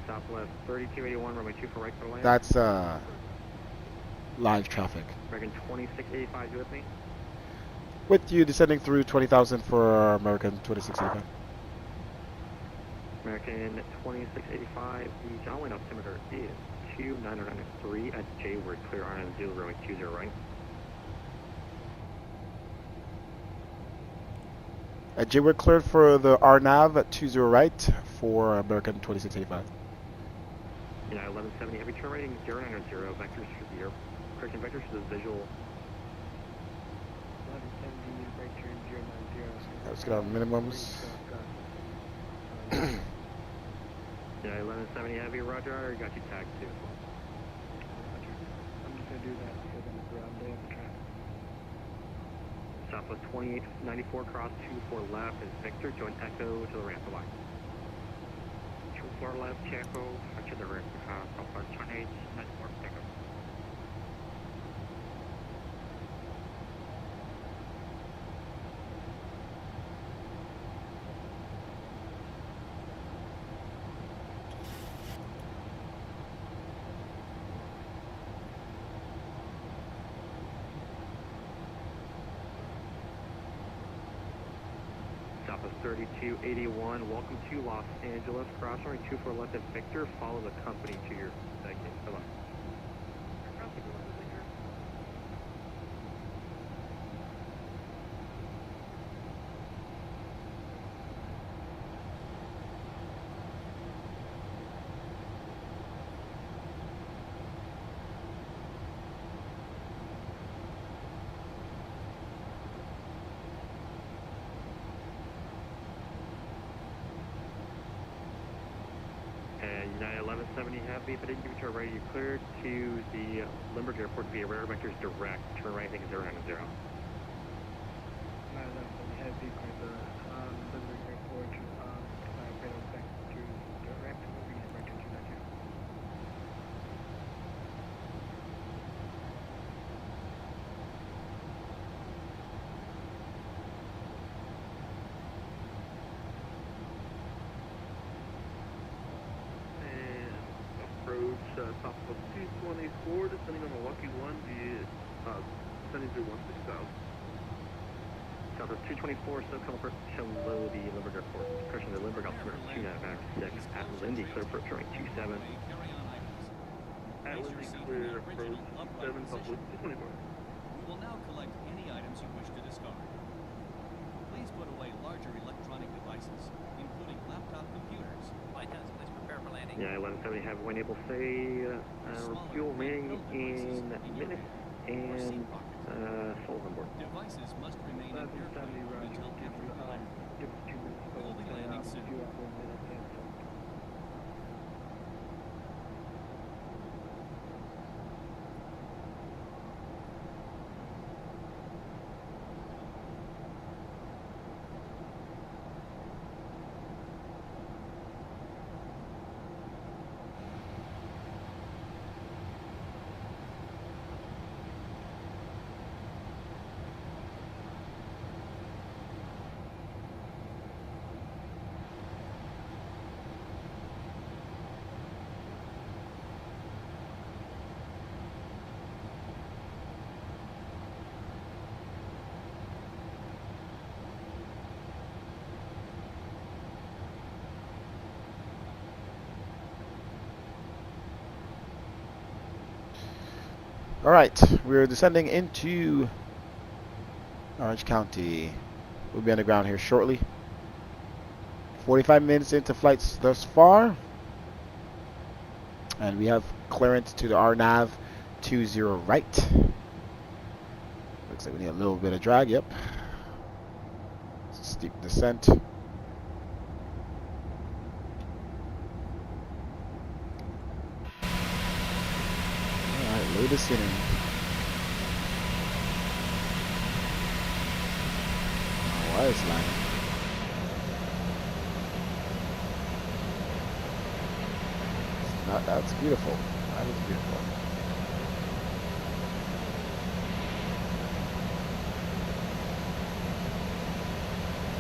C: Southwest 3281, runway 24 right for land.
A: That's live traffic.
C: American 2685, you with me?
A: With you, descending through 20,000 for American 2685.
C: American 2685, the downwind altimeter is 2993 at J, we're clear RN 0, runway 20 right.
A: At J, we're cleared for the RNAV at 20 right for American 2685.
C: Yeah, 1170, heavy turn rating 090, vectors for the air. Correction vectors for the visual.
G: 1170, right turn 090.
A: Let's get our minimums.
C: Yeah, 1170 heavy, roger, I got you tagged too.
G: Roger. I'm just going to do that because I'm around there on the track.
C: Southwest 2894, cross 24 left is Victor, join Echo to the ramp line. 24 left, Chaco, to the ramp, Southwest 2894, pickup. Southwest 3281, welcome to Los Angeles. Cross runway 24 left at Victor, follow the company to your exit. Bye-bye. United 1170 Heavy, but didn't give it to our radio cleared to the Limburg Airport via radar vectors direct. Turn right, I think 090.
G: 1170 Heavy for the Limburg Airport, radar vector direct, moving in right to 290.
M: Approach Southwest 224, descending on the Lucky 1, descending through 16 south.
C: Southwest 224, so come approach below the Limburg Airport. Approaching the Limburg altimeter 2996 at Lindy, clear approach runway 27.
M: At Lindy, clear approach 7, Southwest 224.
D: We will now collect any items you wish to discard. Please put away larger electronic devices, including laptop computers. Lighthouse, please prepare for landing.
C: Yeah, 1170 have wind able say fuel ring in minutes and souls on board.
D: Devices must remain in airplane until entering the land.
G: Give us 2 minutes.
D: We'll be landing soon.
G: You have 1 minute and so.
A: All right, we're descending into Orange County. We'll be on the ground here shortly. 45 minutes into flights thus far. And we have clearance to the RNAV 20 right. Looks like we need a little bit of drag, yep. Steep descent. Alright, load this in. Why is it lagging? That's beautiful. That is beautiful.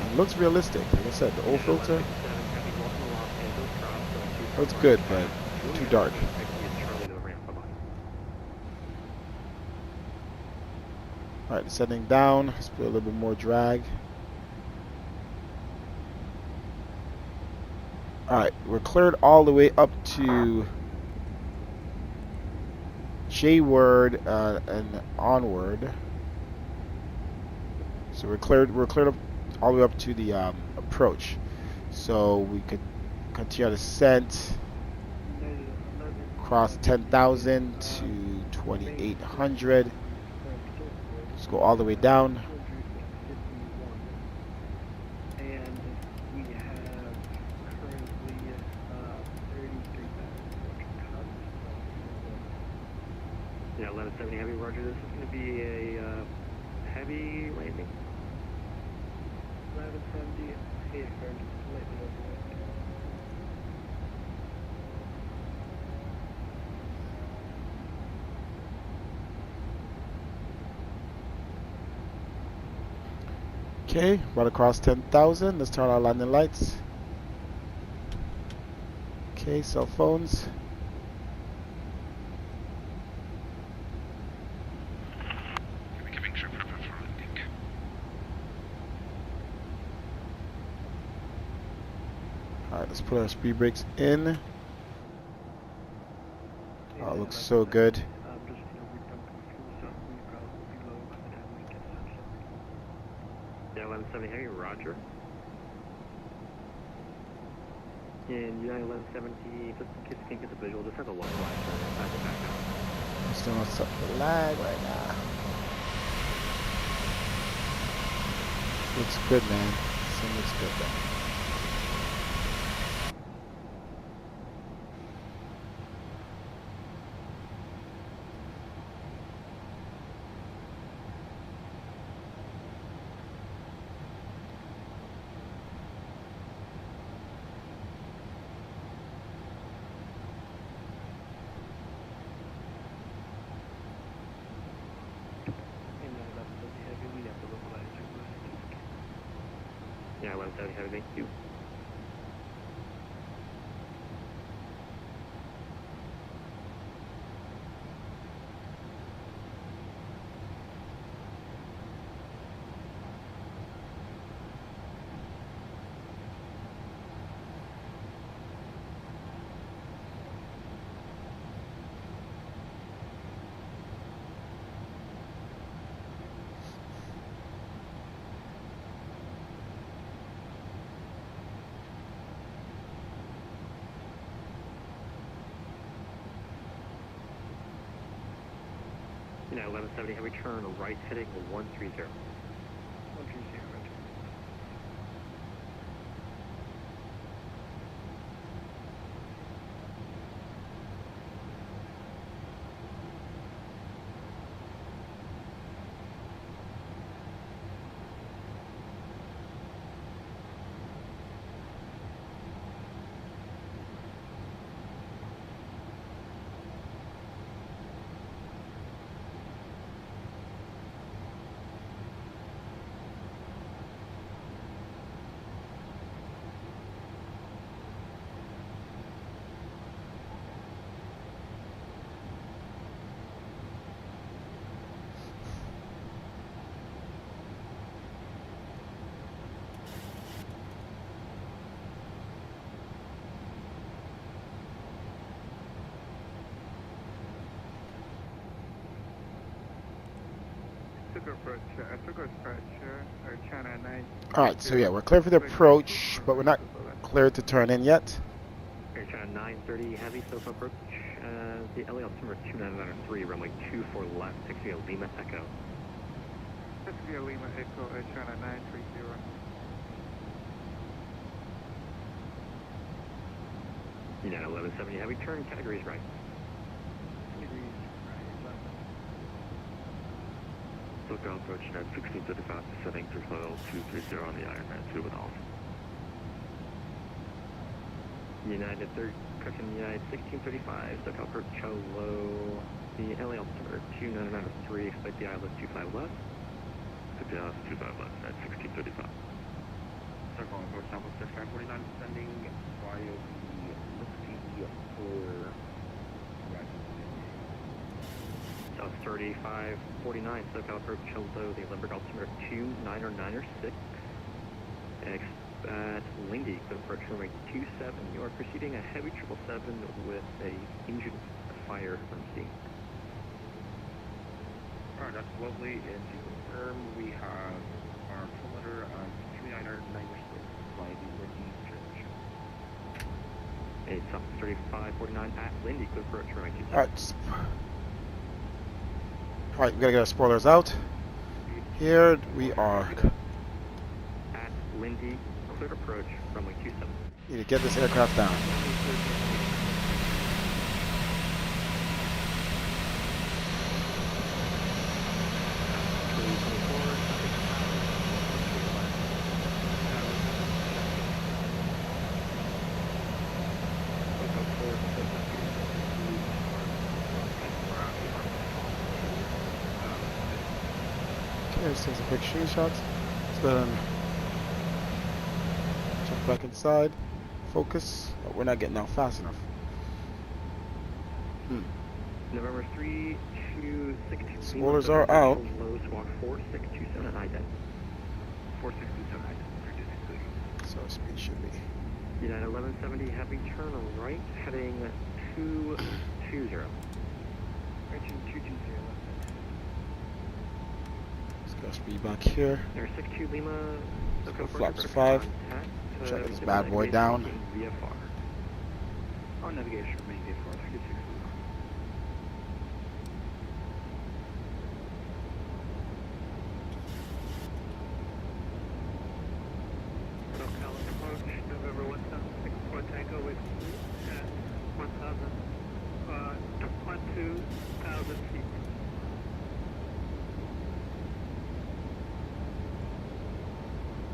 A: It looks realistic. Like I said, the old filter looks good, but too dark. Alright, descending down. Let's put a little bit more drag. Alright, we're cleared all the way up to J-word and onward. So we're cleared up all the way up to the approach. So we could continue our descent, cross 10,000 to 2,800. Let's go all the way down.
C: Yeah, 1170 heavy, roger. This is going to be a heavy landing.
M: 1170, hey, slightly overweight.
A: Okay, right across 10,000. Let's turn on our landing lights. Okay, cell phones. Alright, let's put our speed brakes in. Oh, it looks so good.
C: Yeah, 1170 heavy, roger. And United 1170, just in case you can't get the visual, just have a low flash back out.
A: I'm still on the lag right now. Looks good, man. This thing looks good, though.
C: Yeah, 1170 heavy, thank you. Yeah, 1170 heavy, turn right heading 130. 130, roger.
A: Alright, so yeah, we're clear for the approach, but we're not clear to turn in yet.
C: Air China 930 heavy, so for approach. The LA altimeter 2993, runway 24 left, 60 Lima Echo.
M: 60 Lima Echo, Air China 930.
C: United 1170 heavy, turn categories right. SoCal approach net 1635, setting through soil 230 on the Ironman 2 with all. United third, correction, United 1635, SoCal approach low, the LA altimeter 2993, expect the ILS 25 left. The ILS 25 left at 1635. SoCal approach Southwest Sky 49, descending via the Whiskey for South 3549, SoCal approach low, the Limburg altimeter 2996. At Lindy, approach runway 27. You are proceeding a heavy 777 with a engine fire on scene. Alright, that's lovely. And to confirm, we have our kilometer on 2996 by the Lindy Church. It's South 3549 at Lindy, clear approach runway 27.
A: Alright, we gotta get our spoilers out. Here we are.
C: At Lindy, clear approach runway 27.
A: Need to get this aircraft down. Okay, let's take some quick screenshots. Let's go ahead and jump back inside. Focus. Oh, we're not getting out fast enough.
C: November 3262.
A: Spoilers are out.
C: Low squawk 4627 at ident. 4627 ident.
A: So speed should be.
C: United 1170 heavy turn on right, heading 220. Reaching 220.
A: Let's go speed back here.
C: Air 62 Lima.
A: Let's go flaps 5. Shut this bad boy down.
C: VFR. On navigation, remain VFR. 36.
M: SoCal approach, November 1,064 Tango with at 12,000 feet.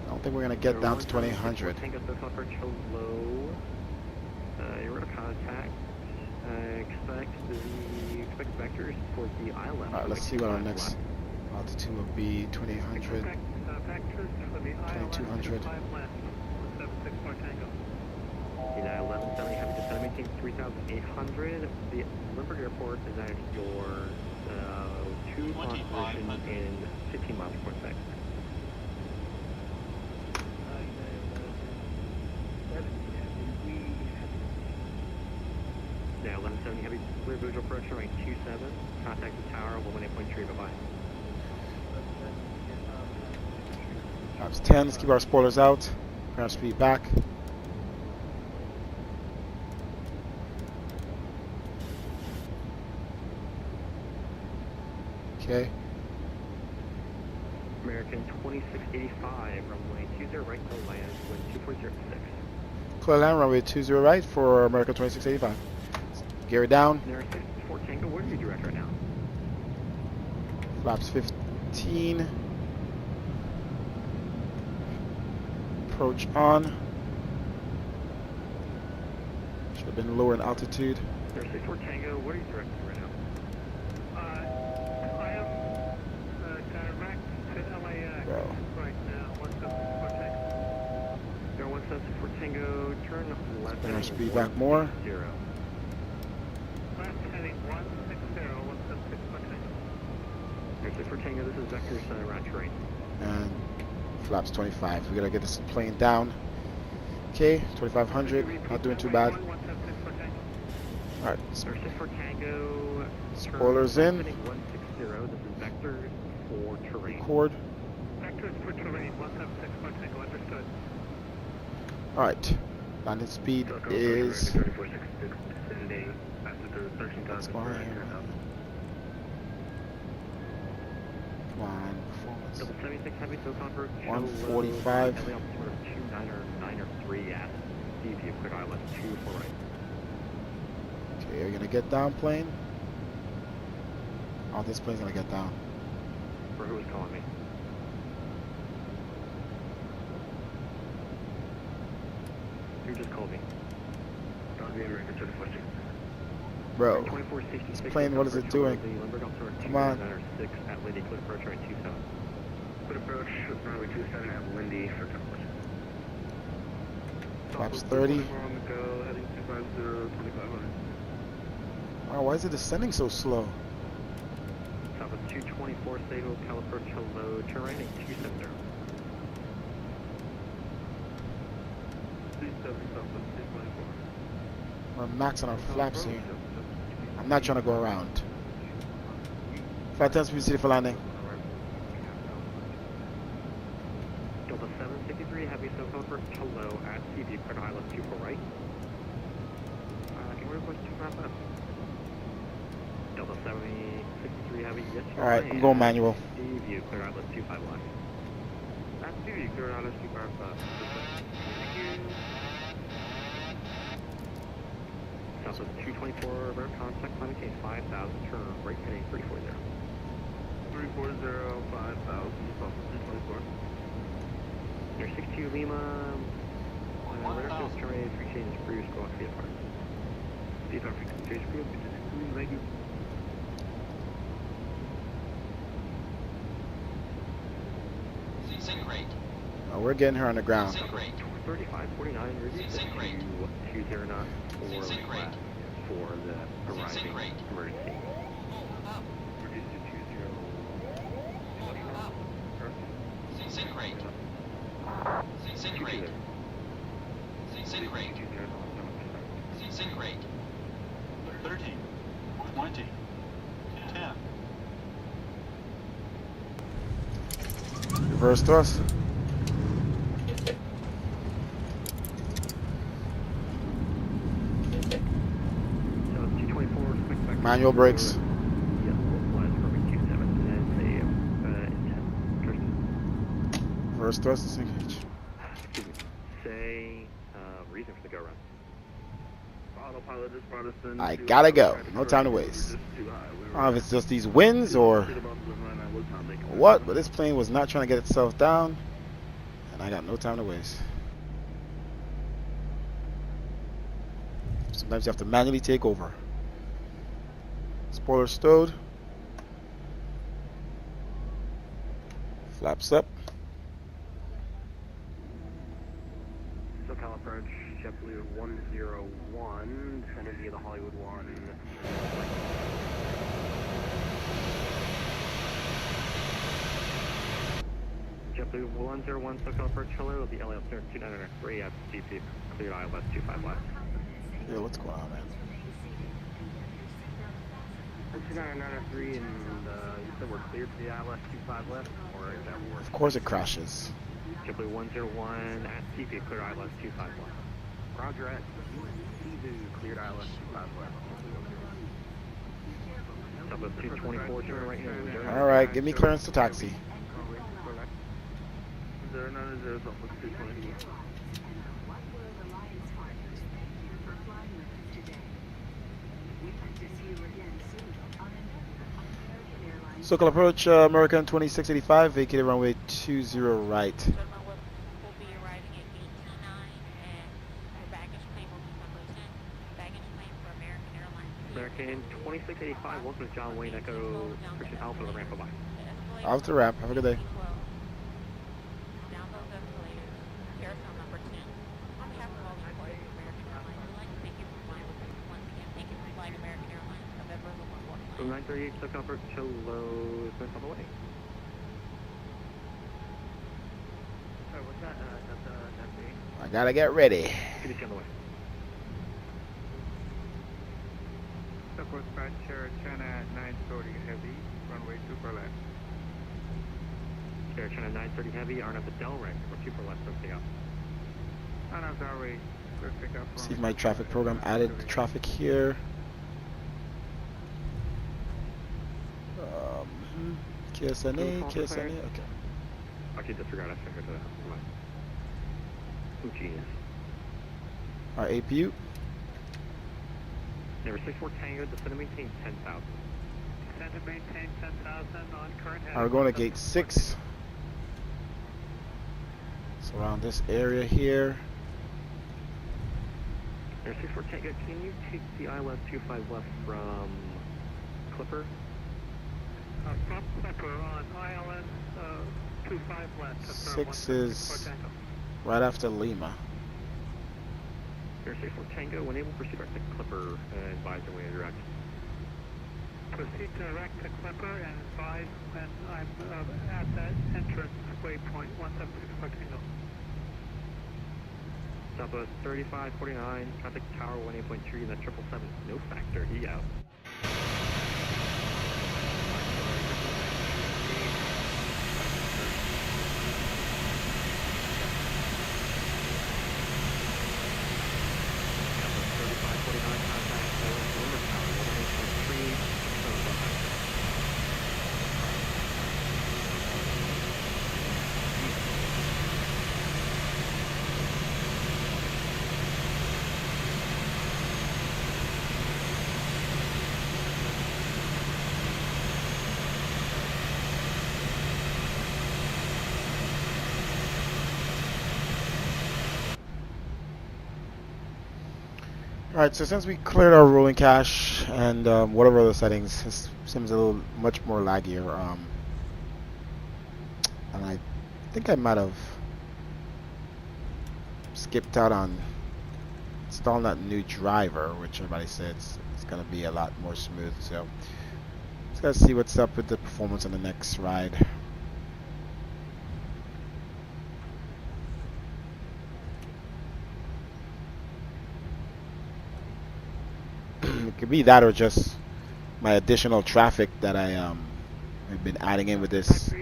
A: I don't think we're gonna get down to 2800.
C: Tango SoCal approach low. You're out of contact. Expect vectors towards the island.
A: Alright, let's see what our next altitude will be. 2800. 2200.
C: United 1170 heavy descent, maintain 3,800. The Limburg Airport is at your 2 on position in 15 miles per second. Now 1170 heavy clear visual approach runway 27. Contact the tower 118.3. Bye-bye.
A: Flaps 10. Let's keep our spoilers out. Bring our speed back. Okay.
C: American 2685, runway 20 right to land, wind 2406.
A: Clear land, runway 20 right for America 2685. Gear it down.
C: There 64 Tango, where are you direct right now?
A: Flaps 15. Approach on. Should have been lower in altitude.
C: There 64 Tango, where are you direct right now?
M: I am direct to LAX right now. 174 Tango.
C: There 174 Tango, turn left.
A: Bring our speed back more.
C: 0.
M: Left heading 160, 174 Tango.
C: There 64 Tango, this is vector center around terrain.
A: And flaps 25. We gotta get this plane down. Okay, 2500. Not doing too bad. Alright.
C: There 64 Tango.
A: Spoilers in.
C: 160, this is vector for terrain.
A: Record.
M: Vectors for terrain, 176 single, understood.
A: Alright. Landing speed is. Let's go on here. Come on, performance.
C: 76 heavy SoCal for
A: 145.
C: LA altimeter 293 at DV, clear ILS 2 for right.
A: Okay, you're gonna get down plane. Oh, this plane's gonna get down.
C: For who is calling me? Who just called me?
A: Bro, this plane, what is it doing? Come on.
C: At Lindy, clear approach right 27.
M: Clear approach, runway 27 at Lindy for completion.
A: Flaps 30.
M: On the go, heading 250, 2500.
A: Oh, why is it descending so slow?
C: Southwest 224, stable, caliper, hello, terrain 270.
M: 370, Southwest 224.
A: We're maxing our flaps here. I'm not trying to go around. Flight 10 speed city for landing.
C: Delta 763, heavy SoCal for hello at CV, clear ILS 2 for right. Can we request 2 flaps up? Delta 763 heavy, yes, you're
A: Alright, I'm going manual.
C: CV, clear ILS 25 left.
M: That's CV, clear ILS 25 left.
C: Southwest 224, rare contact, climate change 5,000, turn right heading 340.
M: 340, 5000, Southwest 224.
C: Near 62 Lima, rare field terminated, free change, Bruce, go off the apart.
M: Deep African change field, thank you.
N: Sync rate.
A: Oh, we're getting her on the ground.
N: Sync rate.
C: 3549, reduce
N: Sync
C: to
N: rate.
C: 20 knots or
N: Sync rate.
C: less for the arriving
N: Sync rate.
C: emergency.
M: Reduce to 20.
N: Sync rate. Sync rate. Sync rate. Sync rate.
B: 30, 20, 10.
A: Reverse thrust.
C: So 224, expect back.
A: Manual brakes.
C: Yeah, localized from 27 and say,
A: Reverse thrust disengage.
C: excuse me, say, reason for the go round.
M: Autopilot just brought us in.
A: I gotta go. No time to waste. I don't know if it's just these winds or what, but this plane was not trying to get itself down, and I got no time to waste. Sometimes you have to manually take over. Spoiler stowed. Flaps up.
C: SoCal approach, JetBlue 101, descending via the Hollywood 1. JetBlue 101, SoCal approach, hello, the LA altimeter 2993 at DP, cleared ILS 25 left.
A: Yeah, what's going on, man?
C: 2993 and you said we're cleared to the ILS 25 left, or is that worse?
A: Of course it crashes.
C: JetBlue 101 at CP, cleared ILS 25 left. Roger at CP, cleared ILS 25 left. Southwest 224, turn right here.
A: Alright, give me clearance to taxi.
M: 090, Southwest 224.
A: SoCal approach, American 2685, vacated runway 20 right.
C: American 2685, welcome to John Wayne Echo, Christian Alpha, the ramp by.
A: Off the ramp, have a good day.
C: From 938, SoCal approach, hello, Smith on the way. Sorry, what's that? That's
A: I gotta get ready.
C: Finish on the way.
M: Southwest Dispatcher, China 940 heavy, runway 2 for left.
C: Air China 930 Heavy, RNF the Del Ring, or 24 left, so pick up.
M: RNF Del Ring, pick up.
A: See if my traffic program added the traffic here. KSNA, KSNA, okay.
C: Actually, disregard, I figured that. Oh, genius.
A: Our APU.
C: Number 64 Tango, descend to maintain 10,000.
M: Descend to maintain 10,000 on current heading.
A: We're going to gate 6. So around this area here.
C: Number 64 Tango, can you take the ILS25 left from Clipper?
M: From Clipper on ILS 25 left.
A: 6 is right after Lima.
C: Air 64 Tango, when able, proceed direct to Clipper and advise the way direct.
M: Proceed direct to Clipper and advise when I'm at that entrance waypoint 1764 Tango.
C: Southwest 3549, contact tower 18.3 in the 777, no factor, he out.
A: Alright, so since we cleared our rolling cache and whatever other settings, this seems a little much more laggier. And I think I might have skipped out on installing that new driver, which everybody said it's going to be a lot more smooth. So let's gotta see what's up with the performance on the next ride. It could be that or just my additional traffic that I have been adding in with this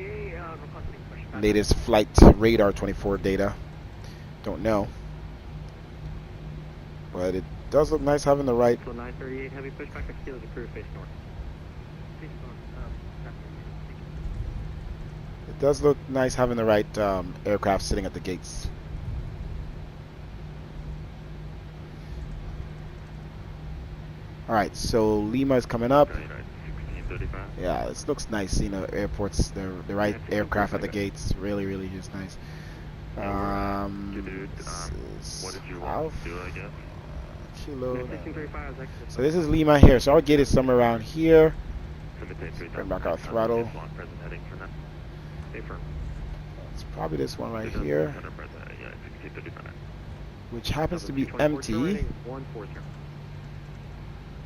A: latest flight radar 24 data. Don't know, but it does look nice having the right.
C: So 938 heavy pushback, Kilo to crew face north.
A: It does look nice having the right aircraft sitting at the gates. Alright, so Lima is coming up. Yeah, this looks nice. You know, airports, the right aircraft at the gates. Really, really just nice.
C: What did you want to do, I guess?
A: Kilo. So this is Lima here. So our gate is somewhere around here. Bring back our throttle. It's probably this one right here, which happens to be empty.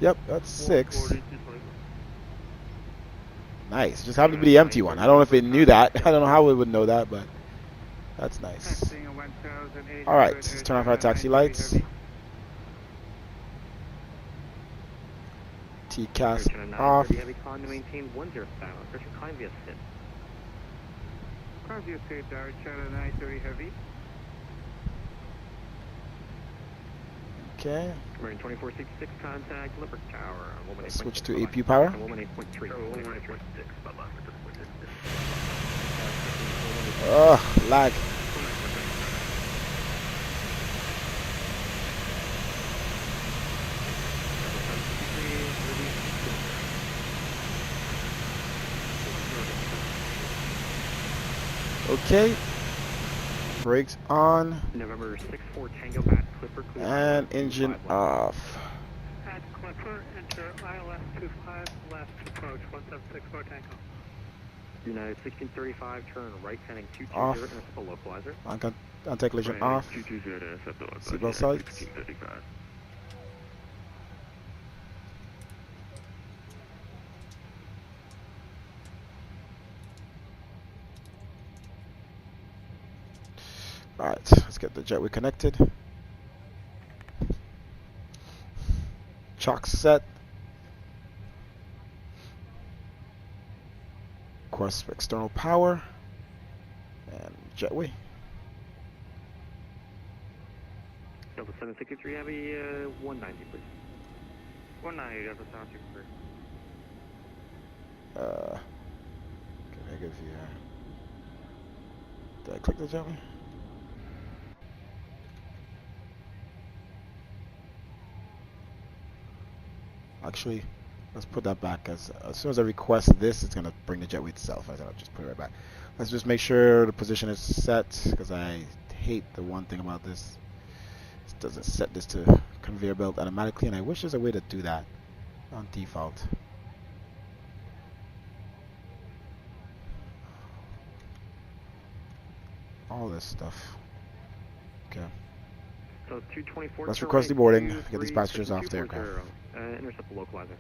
A: Yep, that's 6. Nice. Just happened to be the empty one. I don't know if it knew that. I don't know how it would know that, but that's nice. Alright, let's turn off our taxi lights. TCAS off. Okay.
C: Marine 2466 contact Lippert Tower.
A: Switch to APU power. Oh, lag. Okay. Brakes on.
C: November 64 Tango at Clipper.
A: And engine off.
M: At Clipper, enter ILS 25 left approach 1764 Tango.
C: United 1635, turn right heading 220
A: off.
C: intercept the localizer.
A: Anti-collision off. Seatbelt sights. Alright, let's get the jetway connected. Chalk set. Of course, external power. And jetway.
C: Delta 763 Heavy, 190, please. 190, Delta 763.
A: Okay, negative here. Did I click the jetway? Actually, let's put that back. As soon as I request this, it's gonna bring the jetway itself. I'll just put it right back. Let's just make sure the position is set, because I hate the one thing about this. It doesn't set this to conveyor belt automatically, and I wish there's a way to do that on default. All this stuff. Okay.
C: So 224.
A: Let's request deboarding. Get these passengers off the aircraft.
C: Intercept the localizer.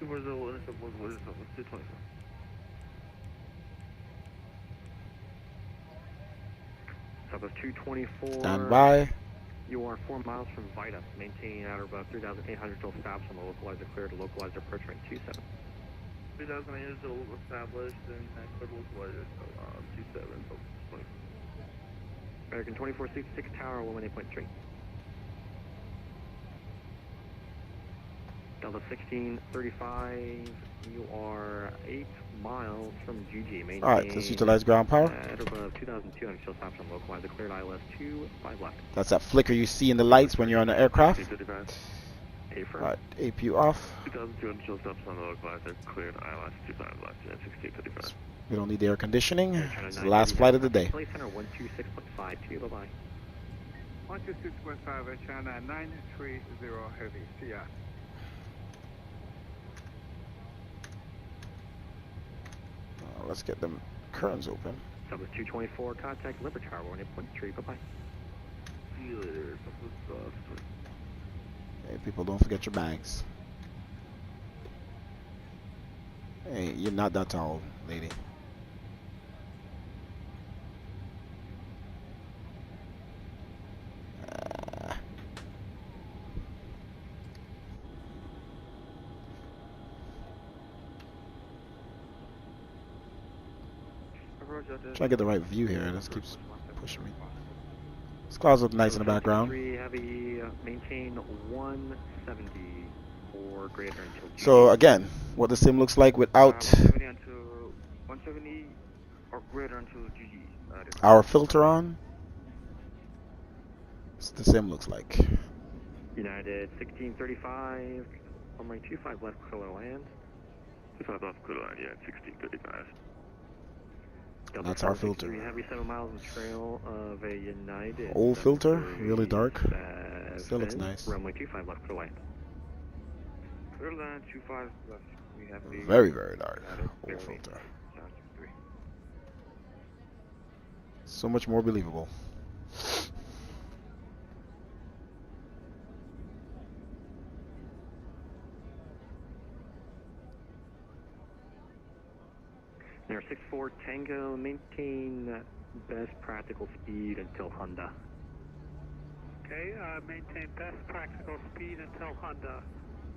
C: 240, intercept localizer, 224. Southwest 224.
A: Stand by.
C: You are 4 miles from Vita. Maintain at or above 3,800 till stops on the localizer clear to localizer approach range 27.
G: 3,800 till established and clear localizer, so 27. So 20.
C: American 2466 Tower, 118.3. Delta 1635, you are 8 miles from GG. Maintain
A: Alright, let's utilize ground power.
C: At or above 2,200 till stops on localizer cleared ILS 25 left.
A: That's that flicker you see in the lights when you're on the aircraft. Alright, APU off.
C: 2,200 till stops on the localizer cleared ILS 25 left and 1655.
A: We don't need the air conditioning. It's the last flight of the day.
C: Place center 126.52, bye-bye.
M: 126.5 China 930 heavy, CI.
A: Let's get them curtains open.
C: Southwest 224, contact Liver Tower 118.3, bye-bye.
G: See you later.
A: Hey, people, don't forget your bags. Hey, you're not that tall, lady. Trying to get the right view here. This keeps pushing me. These clouds look nice in the background.
C: Heavy, maintain 170 or greater until.
A: So again, what the sim looks like without
G: 170 or greater until GG.
A: our filter on. That's what the sim looks like.
C: United 1635, runway 25 left, clear land. 25 left, clear land, yeah, 1635.
A: That's our filter.
C: Heavy 7 miles on trail of a United.
A: Old filter, really dark. Still looks nice.
C: Runway 25 left, clear land.
G: Clear land 25 left. We have the
A: Very, very dark. Old filter. So much more believable.
C: Air 64 Tango, maintain best practical speed until Honda.
M: Okay, maintain best practical speed until Honda.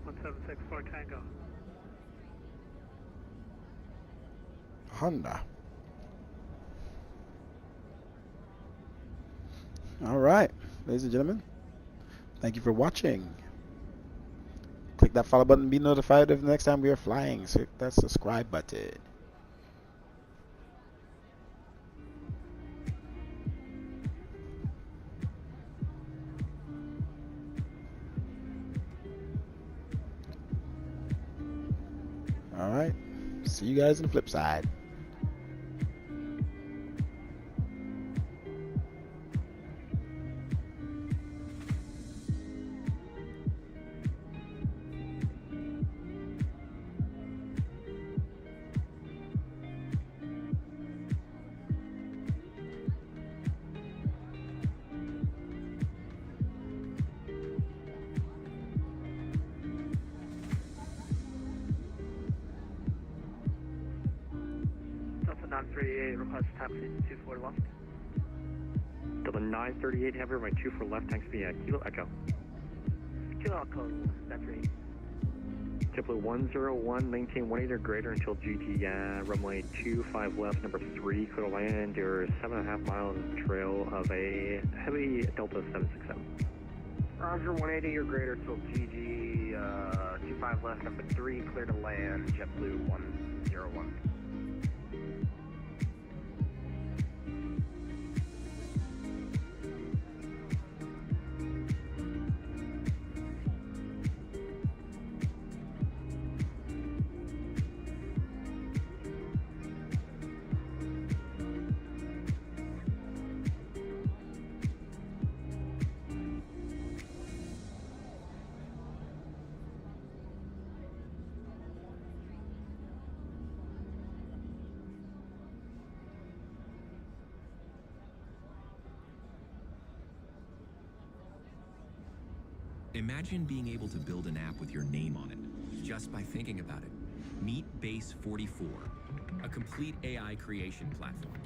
M: 1764 Tango.
A: Honda. All right, ladies and gentlemen, thank you for watching. Click that follow button to be notified of the next time we are flying. So hit that subscribe button. All right, see you guys on the flip side.
G: Delta 938, request taxi 24 left.
C: Delta 938, heavy runway 24 left, tanks be at Kilo Echo.
G: Kilo Echo, that's right.
C: JetBlue 101, maintain 180 or greater until GT, runway 25 left, number 3, clear to land. You're 7.5 miles trail of a heavy Delta 767.
O: Roger, 180 or greater till GG, 25 left, number 3, clear to land, JetBlue 101.
H: Imagine being able to build an app with your name on it, just by thinking about it. Meet Base44, a complete AI creation platform.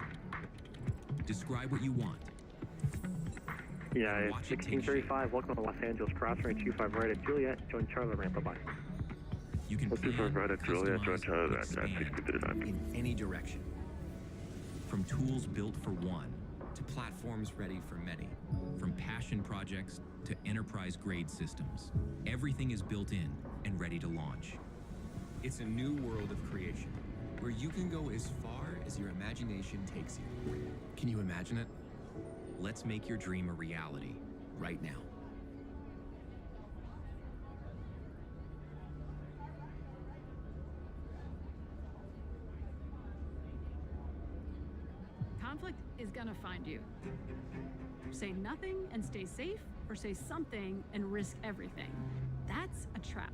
H: Describe what you want.
C: Yeah, it's 1635, welcome to Los Angeles, crossing 25 right at Juliet, join Charlie ramp, bye-bye.
H: You can plan,
C: right at Juliet, join Charlie
H: customize, and expand in any direction. From tools built for one, to platforms ready for many. From passion projects to enterprise-grade systems. Everything is built in and ready to launch. It's a new world of creation, where you can go as far as your imagination takes you. Can you imagine it? Let's make your dream a reality, right now.
P: Conflict is gonna find you. Say nothing and stay safe, or say something and risk everything. That's a trap.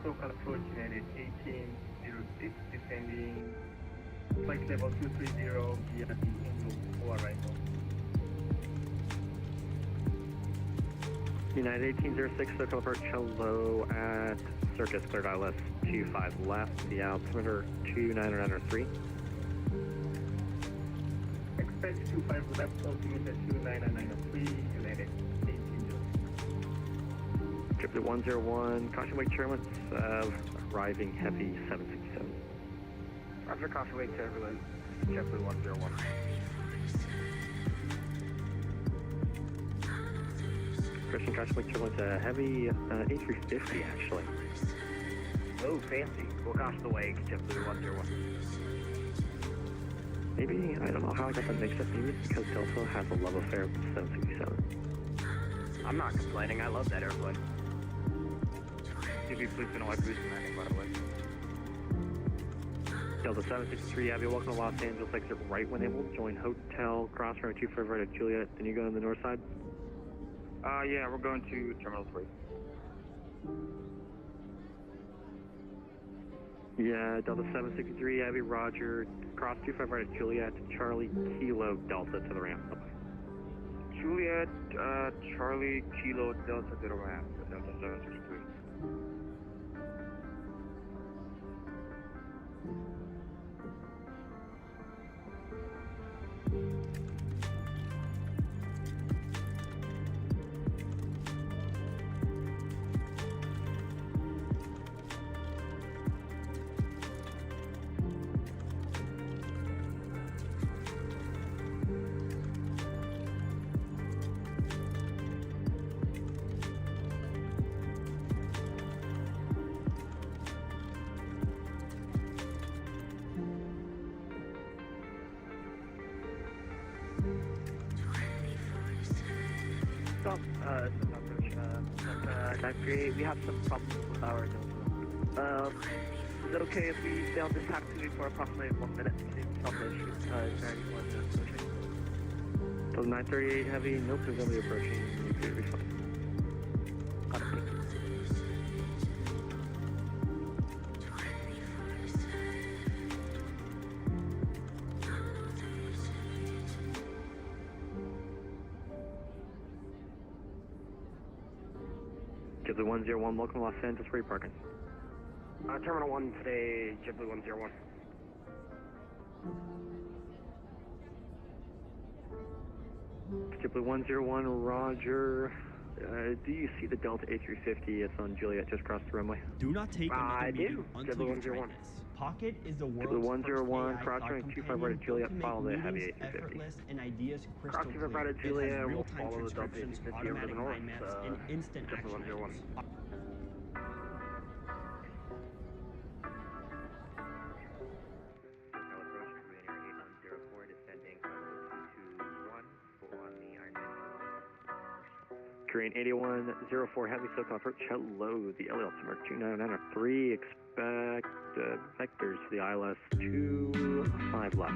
G: Local approach United 1806, descending flight level 230 via the Angel 4 arrival.
C: United 1806, local approach hello at Circus, cleared ILS 25 left, the altimeter 2993.
G: Expect 25 left, altimeter 29903, United 1806.
C: JetBlue 101, caution wait turbulence, arriving heavy 767.
O: Roger, caution wait turbulence, JetBlue 101.
C: Christian, caution wait turbulence, heavy A350 actually.
O: Oh, fancy. We'll caution the wake, JetBlue 101.
C: Maybe, I don't know how I got that mixed up, maybe it's because Delta has a love affair with the 767.
O: I'm not complaining, I love that airplane. TV, please don't like boost landing, by the way.
C: Delta 763, Abby, welcome to Los Angeles, exit right when able, join hotel, cross runway 25 right at Juliet, then you go on the north side?
O: Yeah, we're going to Terminal 3.
C: Yeah, Delta 763, Abby, Roger, cross 25 right at Juliet, Charlie, Kilo, Delta to the ramp. Bye-bye.
O: Juliet, Charlie, Kilo, Delta to the ramp, Delta 763.
K: We have some problems with our is it okay if we stay on this taxi for approximately 1 minute? Troubleshoot, is there anyone approaching?
C: Delta 938 heavy, no presumably approaching, you could be fine.
K: Got it, thank you.
C: JetBlue 101, welcome to Los Angeles, where are you parking?
O: Terminal 1 today, JetBlue 101.
C: JetBlue 101, roger. Do you see the Delta A350? It's on Juliet, just across the runway.
Q: Do not take another meeting until
O: JetBlue
Q: you try
O: 101.
Q: this. Pocket is the world's
C: JetBlue 101,
Q: first
C: cross
Q: AI
C: running
Q: cloud
C: 25 right
Q: companion
C: at Juliet,
Q: built to make
C: follow the heavy
Q: meetings
C: A350.
Q: effortless and ideas crystal
O: Cross
Q: clear.
O: right at
Q: It
O: Juliet,
Q: has
O: we'll
Q: real-time
O: follow the Delta
Q: transcriptions,
O: A350 over
Q: automatic
O: the north,
Q: mind maps, and instant
O: JetBlue
Q: action
O: 101.
Q: items.
C: Korean 8104, heavy SoCal approach, hello, the LA altimeter 29903, expect vectors to the ILS 25 left.